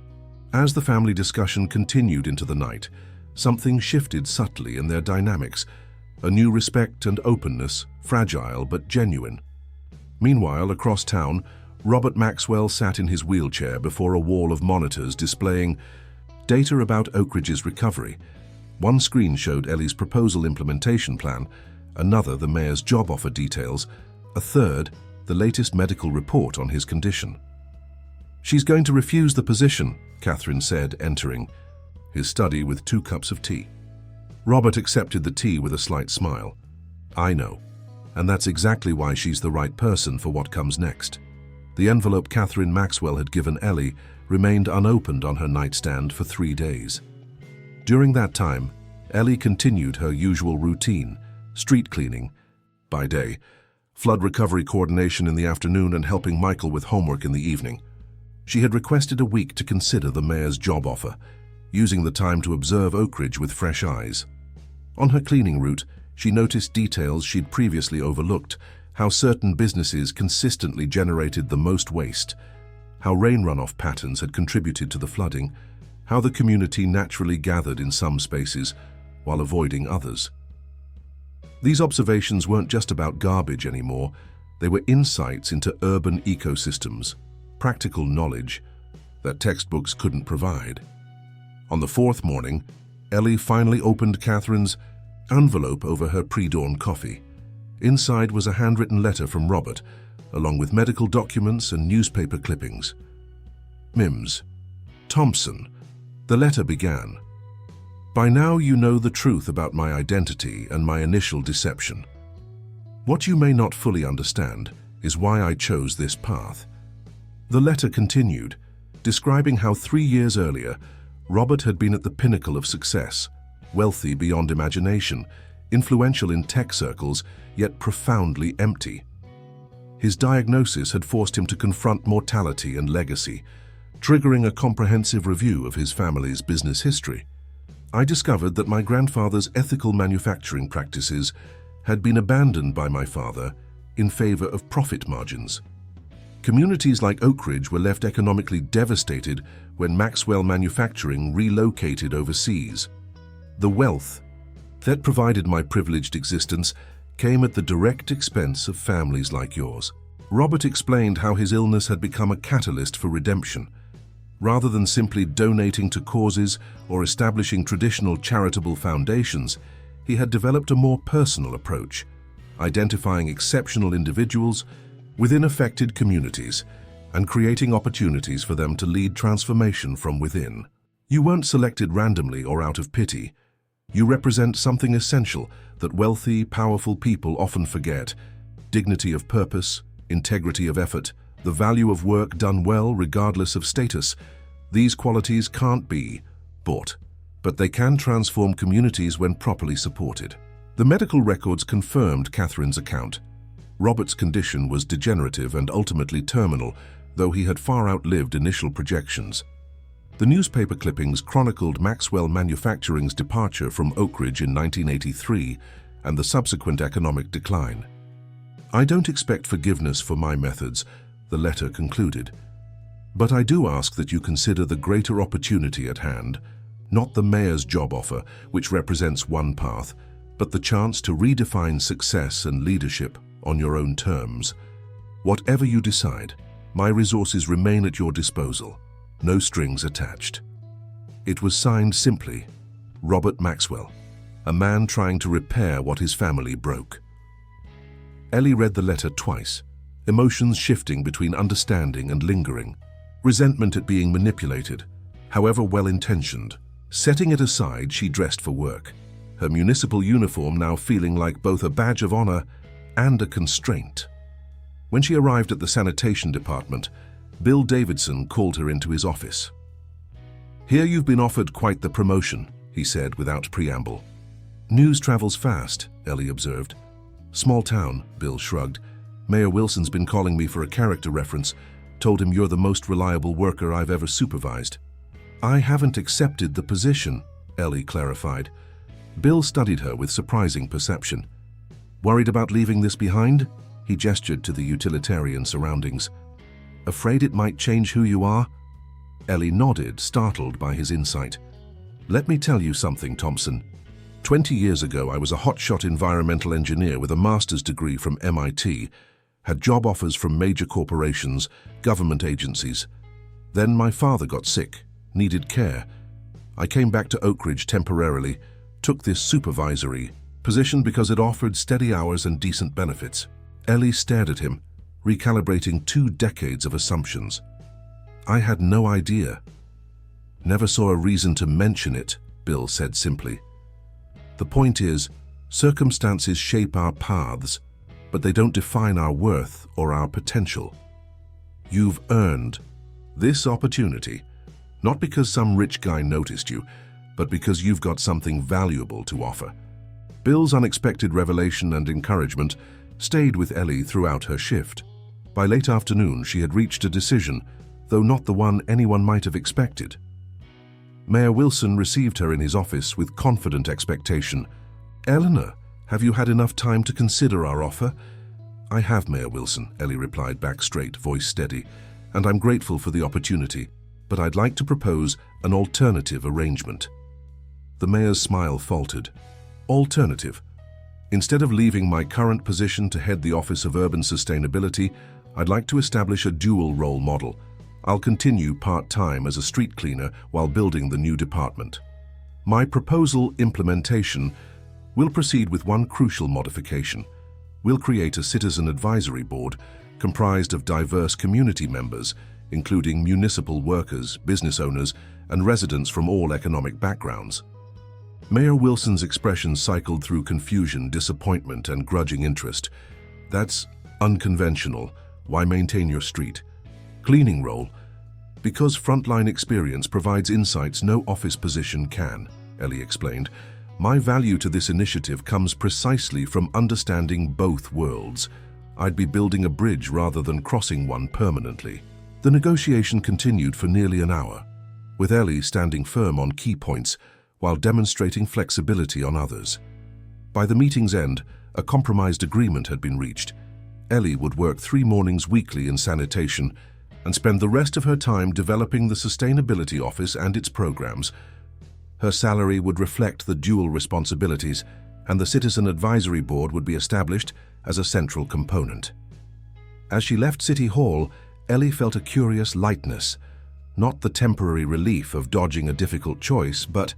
As the family discussion continued into the night, something shifted subtly in their dynamics, a new respect and openness, fragile but genuine. Meanwhile, across town, Robert Maxwell sat in his wheelchair before a wall of monitors displaying data about Oak Ridge's recovery. One screen showed Ellie's proposal implementation plan, another the mayor's job offer details, a third the latest medical report on his condition. "She's going to refuse the position," Catherine said, entering his study with 2 cups of tea. Robert accepted the tea with a slight smile. "I know, and that's exactly why she's the right person for what comes next." The envelope Catherine Maxwell had given Ellie remained unopened on her nightstand for 3 days. During that time, Ellie continued her usual routine, street cleaning by day, flood recovery coordination in the afternoon, and helping Michael with homework in the evening. She had requested a week to consider the mayor's job offer, using the time to observe Oak Ridge with fresh eyes. On her cleaning route, she noticed details she'd previously overlooked, how certain businesses consistently generated the most waste, how rain runoff patterns had contributed to the flooding, how the community naturally gathered in some spaces while avoiding others. These observations weren't just about garbage anymore, they were insights into urban ecosystems, practical knowledge that textbooks couldn't provide. On the 4th morning, Ellie finally opened Catherine's envelope over her pre-dawn coffee. Inside was a handwritten letter from Robert, along with medical documents and newspaper clippings. "Mims. Thompson." The letter began. "By now you know the truth about my identity and my initial deception. What you may not fully understand is why I chose this path." The letter continued, describing how 3 years earlier, Robert had been at the pinnacle of success, wealthy beyond imagination, influential in tech circles, yet profoundly empty. His diagnosis had forced him to confront mortality and legacy, triggering a comprehensive review of his family's business history. "I discovered that my grandfather's ethical manufacturing practices had been abandoned by my father in favor of profit margins. Communities like Oak Ridge were left economically devastated when Maxwell Manufacturing relocated overseas. The wealth that provided my privileged existence came at the direct expense of families like yours." Robert explained how his illness had become a catalyst for redemption. Rather than simply donating to causes or establishing traditional charitable foundations, he had developed a more personal approach, identifying exceptional individuals within affected communities and creating opportunities for them to lead transformation from within. "You weren't selected randomly or out of pity. You represent something essential that wealthy, powerful people often forget: dignity of purpose, integrity of effort, the value of work done well regardless of status. These qualities can't be bought, but they can transform communities when properly supported." The medical records confirmed Catherine's account. Robert's condition was degenerative and ultimately terminal, though he had far outlived initial projections. The newspaper clippings chronicled Maxwell Manufacturing's departure from Oak Ridge in 1983 and the subsequent economic decline. "I don't expect forgiveness for my methods," the letter concluded, "but I do ask that you consider the greater opportunity at hand, not the mayor's job offer, which represents one path, but the chance to redefine success and leadership on your own terms. Whatever you decide, my resources remain at your disposal, no strings attached." It was signed simply, Robert Maxwell, a man trying to repair what his family broke. Ellie read the letter twice, emotions shifting between understanding and lingering, resentment at being manipulated, however well-intentioned. Setting it aside, she dressed for work, her municipal uniform now feeling like both a badge of honor and a constraint. When she arrived at the sanitation department, Bill Davidson called her into his office. "Here you've been offered quite the promotion," he said without preamble. "News travels fast," Ellie observed. "Small town," Bill shrugged. "Mayor Wilson's been calling me for a character reference. Told him you're the most reliable worker I've ever supervised." "I haven't accepted the position," Ellie clarified. Bill studied her with surprising perception. "Worried about leaving this behind?" He gestured to the utilitarian surroundings. "Afraid it might change who you are?" Ellie nodded, startled by his insight. "Let me tell you something, Thompson. 20 years ago, I was a hotshot environmental engineer with a master's degree from MIT, had job offers from major corporations, government agencies. Then my father got sick, needed care. I came back to Oak Ridge temporarily, took this supervisory position because it offered steady hours and decent benefits." Ellie stared at him, recalibrating 2 decades of assumptions. "I had no idea." "Never saw a reason to mention it," Bill said simply. "The point is, circumstances shape our paths, but they don't define our worth or our potential. You've earned this opportunity, not because some rich guy noticed you, but because you've got something valuable to offer." Bill's unexpected revelation and encouragement stayed with Ellie throughout her shift. By late afternoon, she had reached a decision, though not the one anyone might have expected. Mayor Wilson received her in his office with confident expectation. "Eleanor, have you had enough time to consider our offer?" "I have, Mayor Wilson," Ellie replied back straight, voice steady, "and I'm grateful for the opportunity, but I'd like to propose an alternative arrangement." The mayor's smile faltered. "Alternative? Instead of leaving my current position to head the Office of Urban Sustainability, I'd like to establish a dual-role model. I'll continue part-time as a street cleaner while building the new department. My proposal implementation will proceed with one crucial modification. We'll create a citizen advisory board comprised of diverse community members, including municipal workers, business owners, and residents from all economic backgrounds." Mayor Wilson's expression cycled through confusion, disappointment, and grudging interest. "That's unconventional. Why maintain your street cleaning role?" "Because frontline experience provides insights no office position can," Ellie explained. "My value to this initiative comes precisely from understanding both worlds. I'd be building a bridge rather than crossing one permanently." The negotiation continued for nearly an hour, with Ellie standing firm on key points while demonstrating flexibility on others. By the meeting's end, a compromised agreement had been reached. Ellie would work 3 mornings weekly in sanitation and spend the rest of her time developing the Sustainability Office and its programs. Her salary would reflect the dual responsibilities, and the Citizen Advisory Board would be established as a central component. As she left City Hall, Ellie felt a curious lightness, not the temporary relief of dodging a difficult choice, but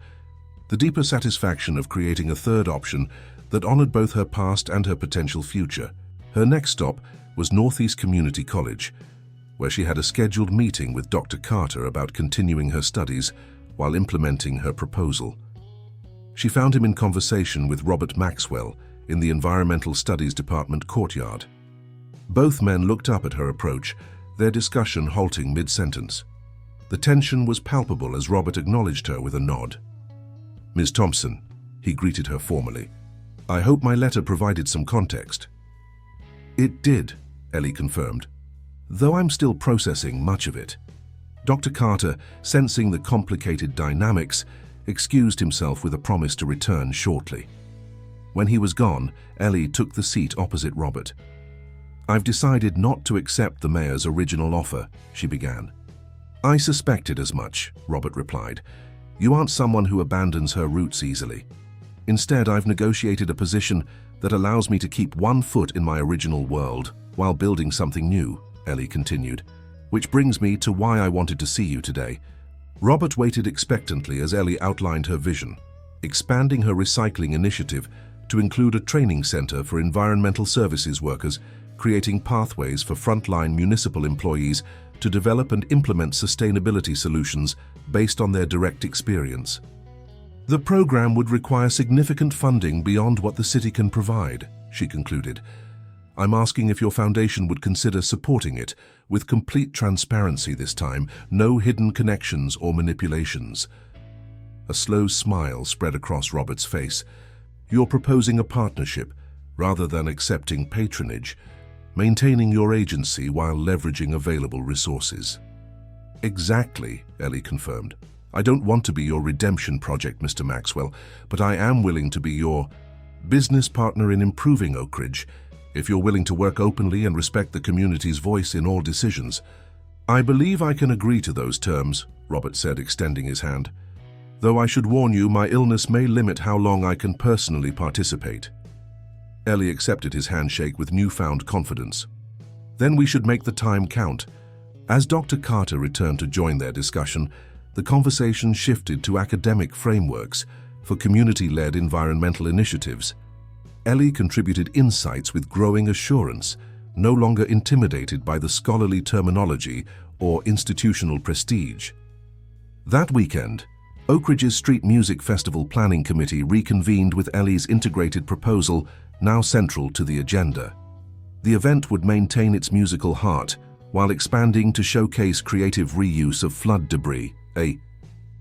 the deeper satisfaction of creating a third option that honored both her past and her potential future. Her next stop was Northeast Community College, where she had a scheduled meeting with Dr. Carter about continuing her studies while implementing her proposal. She found him in conversation with Robert Maxwell in the Environmental Studies Department courtyard. Both men looked up at her approach, their discussion halting mid-sentence. The tension was palpable as Robert acknowledged her with a nod. "Ms. Thompson," he greeted her formally, "I hope my letter provided some context." "It did," Ellie confirmed, "though I'm still processing much of it." Dr. Carter, sensing the complicated dynamics, excused himself with a promise to return shortly. When he was gone, Ellie took the seat opposite Robert. "I've decided not to accept the mayor's original offer," she began. "I suspected as much," Robert replied. "You aren't someone who abandons her roots easily. Instead, I've negotiated a position that allows me to keep one foot in my original world while building something new, Ellie continued. Which brings me to why I wanted to see you today. Robert waited expectantly as Ellie outlined her vision, expanding her recycling initiative to include a training center for environmental services workers, creating pathways for frontline municipal employees to develop and implement sustainability solutions based on their direct experience. The program would require significant funding beyond what the city can provide, she concluded. I'm asking if your foundation would consider supporting it with complete transparency this time, no hidden connections or manipulations. A slow smile spread across Robert's face. You're proposing a partnership rather than accepting patronage, maintaining your agency while leveraging available resources. Exactly, Ellie confirmed. I don't want to be your redemption project, Mr. Maxwell, but I am willing to be your business partner in improving Oak Ridge, if you're willing to work openly and respect the community's voice in all decisions. I believe I can agree to those terms, Robert said, extending his hand. Though I should warn you, my illness may limit how long I can personally participate. Ellie accepted his handshake with newfound confidence. Then we should make the time count. As Dr. Carter returned to join their discussion, the conversation shifted to academic frameworks for community-led environmental initiatives. Ellie contributed insights with growing assurance, no longer intimidated by the scholarly terminology or institutional prestige. That weekend, Oak Ridge's Street Music Festival Planning Committee reconvened with Ellie's integrated proposal now central to the agenda. The event would maintain its musical heart while expanding to showcase creative reuse of flood debris, a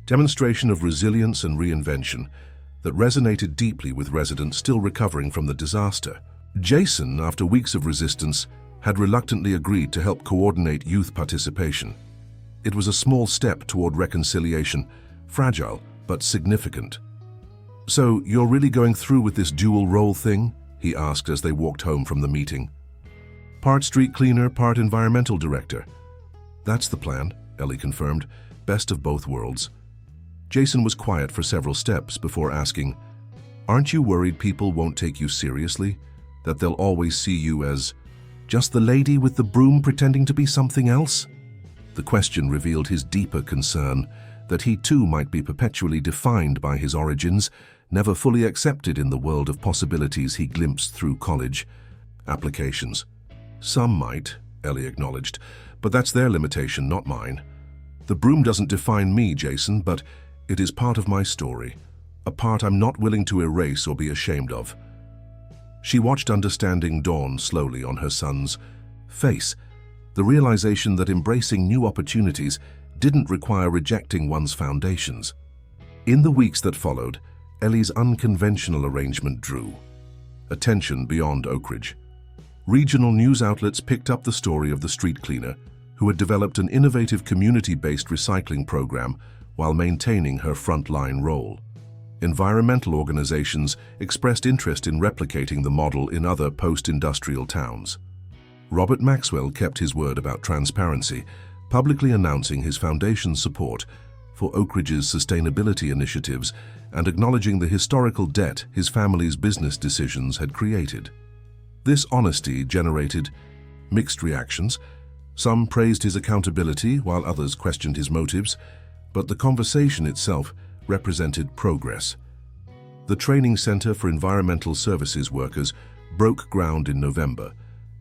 demonstration of resilience and reinvention that resonated deeply with residents still recovering from the disaster. Jason, after weeks of resistance, had reluctantly agreed to help coordinate youth participation. It was a small step toward reconciliation, fragile but significant. So, you're really going through with this dual role thing? He asked as they walked home from the meeting. Part street cleaner, part environmental director. That's the plan, Ellie confirmed. Best of both worlds. Jason was quiet for several steps before asking, Aren't you worried people won't take you seriously? That they'll always see you as just the lady with the broom pretending to be something else? The question revealed his deeper concern that he too might be perpetually defined by his origins, never fully accepted in the world of possibilities he glimpsed through college applications. Some might, Ellie acknowledged, but that's their limitation, not mine. The broom doesn't define me, Jason, but it is part of my story, a part I'm not willing to erase or be ashamed of. She watched understanding dawn slowly on her son's face, the realization that embracing new opportunities didn't require rejecting one's foundations. In the weeks that followed, Ellie's unconventional arrangement drew attention beyond Oak Ridge. Regional news outlets picked up the story of the street cleaner, who had developed an innovative community-based recycling program while maintaining her frontline role. Environmental organizations expressed interest in replicating the model in other post-industrial towns. Robert Maxwell kept his word about transparency, publicly announcing his foundation's support for Oak Ridge's sustainability initiatives and acknowledging the historical debt his family's business decisions had created. This honesty generated mixed reactions. Some praised his accountability while others questioned his motives, but the conversation itself represented progress. The Training Center for Environmental Services Workers broke ground in November,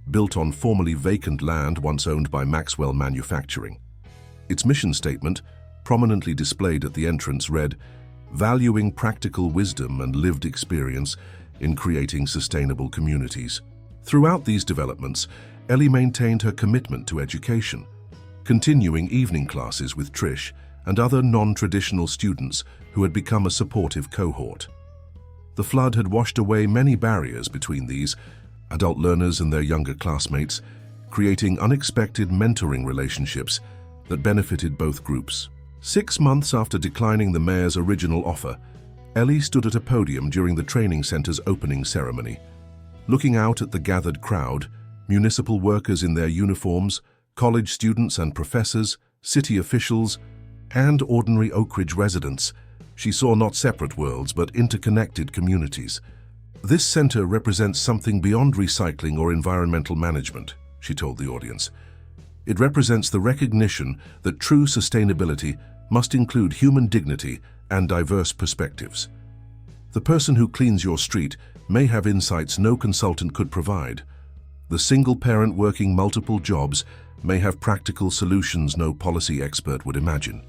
built on formerly vacant land once owned by Maxwell Manufacturing. Its mission statement, prominently displayed at the entrance, read, "Valuing practical wisdom and lived experience in creating sustainable communities." Throughout these developments, Ellie maintained her commitment to education, continuing evening classes with Trish and other non-traditional students who had become a supportive cohort. The flood had washed away many barriers between these adult learners and their younger classmates, creating unexpected mentoring relationships that benefited both groups. 6 months after declining the mayor's original offer, Ellie stood at a podium during the training center's opening ceremony. Looking out at the gathered crowd, municipal workers in their uniforms, college students and professors, city officials, and ordinary Oak Ridge residents, She saw not separate worlds, but interconnected communities. "This center represents something beyond recycling or environmental management," she told the audience. "It represents the recognition that true sustainability must include human dignity and diverse perspectives. The person who cleans your street may have insights no consultant could provide. The single parent working multiple jobs may have practical solutions no policy expert would imagine."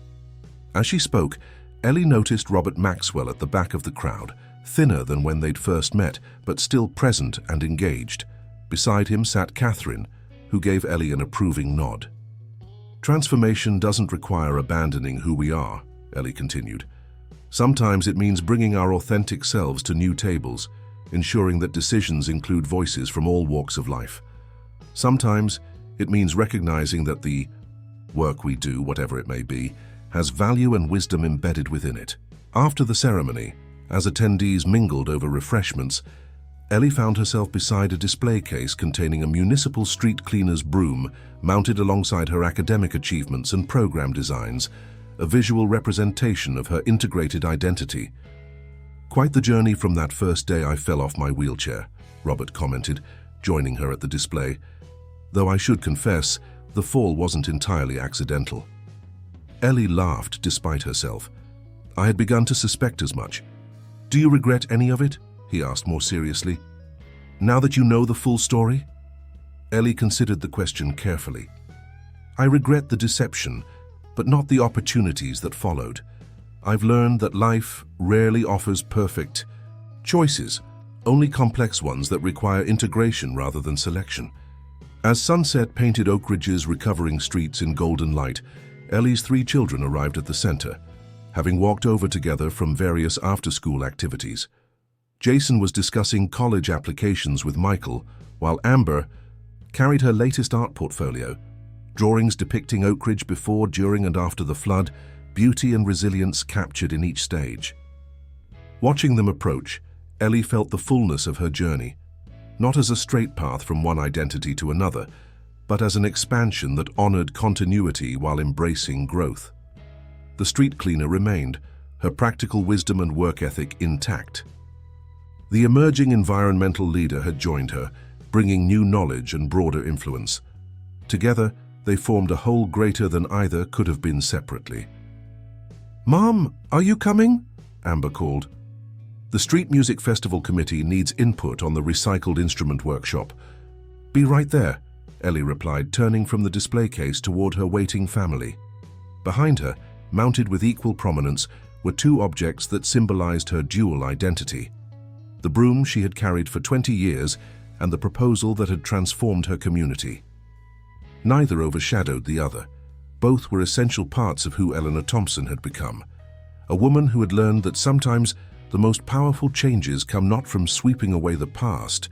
As she spoke, Ellie noticed Robert Maxwell at the back of the crowd, thinner than when they'd first met, but still present and engaged. Beside him sat Catherine, who gave Ellie an approving nod. "Transformation doesn't require abandoning who we are," Ellie continued. "Sometimes it means bringing our authentic selves to new tables, ensuring that decisions include voices from all walks of life. Sometimes it means recognizing that the work we do, whatever it may be, has value and wisdom embedded within it." After the ceremony, as attendees mingled over refreshments, Ellie found herself beside a display case containing a municipal street cleaner's broom mounted alongside her academic achievements and program designs, a visual representation of her integrated identity. "Quite the journey from that first day I fell off my wheelchair," Robert commented, joining her at the display. "Though I should confess, the fall wasn't entirely accidental." Ellie laughed despite herself. "I had begun to suspect as much." "Do you regret any of it?" he asked more seriously. "Now that you know the full story?" Ellie considered the question carefully. "I regret the deception, but not the opportunities that followed. I've learned that life rarely offers perfect choices, only complex ones that require integration rather than selection." As sunset painted Oak Ridge's recovering streets in golden light, Ellie's 3 children arrived at the center, having walked over together from various after-school activities. Jason was discussing college applications with Michael, while Amber carried her latest art portfolio, drawings depicting Oak Ridge before, during, and after the flood, beauty and resilience captured in each stage. Watching them approach, Ellie felt the fullness of her journey, not as a straight path from one identity to another, but as an expansion that honored continuity while embracing growth. The street cleaner remained, her practical wisdom and work ethic intact. The emerging environmental leader had joined her, bringing new knowledge and broader influence. Together, they formed a whole greater than either could have been separately. "Mom, are you coming?" Amber called. "The Street Music Festival Committee needs input on the recycled instrument workshop." "Be right there," Ellie replied, turning from the display case toward her waiting family. Behind her, mounted with equal prominence, were 2 objects that symbolized her dual identity: the broom she had carried for 20 years and the proposal that had transformed her community. Neither overshadowed the other. Both were essential parts of who Eleanor Thompson had become, a woman who had learned that sometimes the most powerful changes come not from sweeping away the past,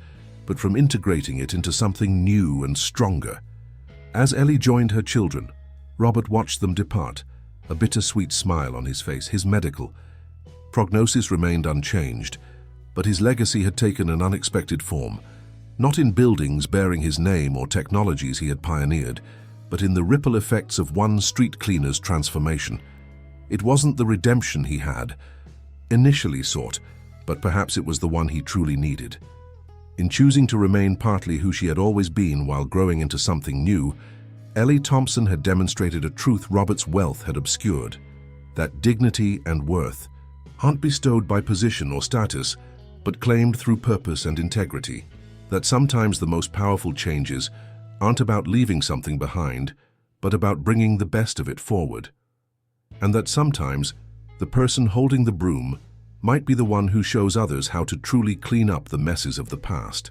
but from integrating it into something new and stronger. As Ellie joined her children, Robert watched them depart, a bittersweet smile on his face. His medical prognosis remained unchanged, but his legacy had taken an unexpected form, not in buildings bearing his name or technologies he had pioneered, but in the ripple effects of one street cleaner's transformation. It wasn't the redemption he had initially sought, but perhaps it was the one he truly needed. In choosing to remain partly who she had always been while growing into something new, Ellie Thompson had demonstrated a truth Robert's wealth had obscured: that dignity and worth aren't bestowed by position or status, but claimed through purpose and integrity. That sometimes the most powerful changes aren't about leaving something behind, but about bringing the best of it forward. And that sometimes the person holding the broom might be the one who shows others how to truly clean up the messes of the past.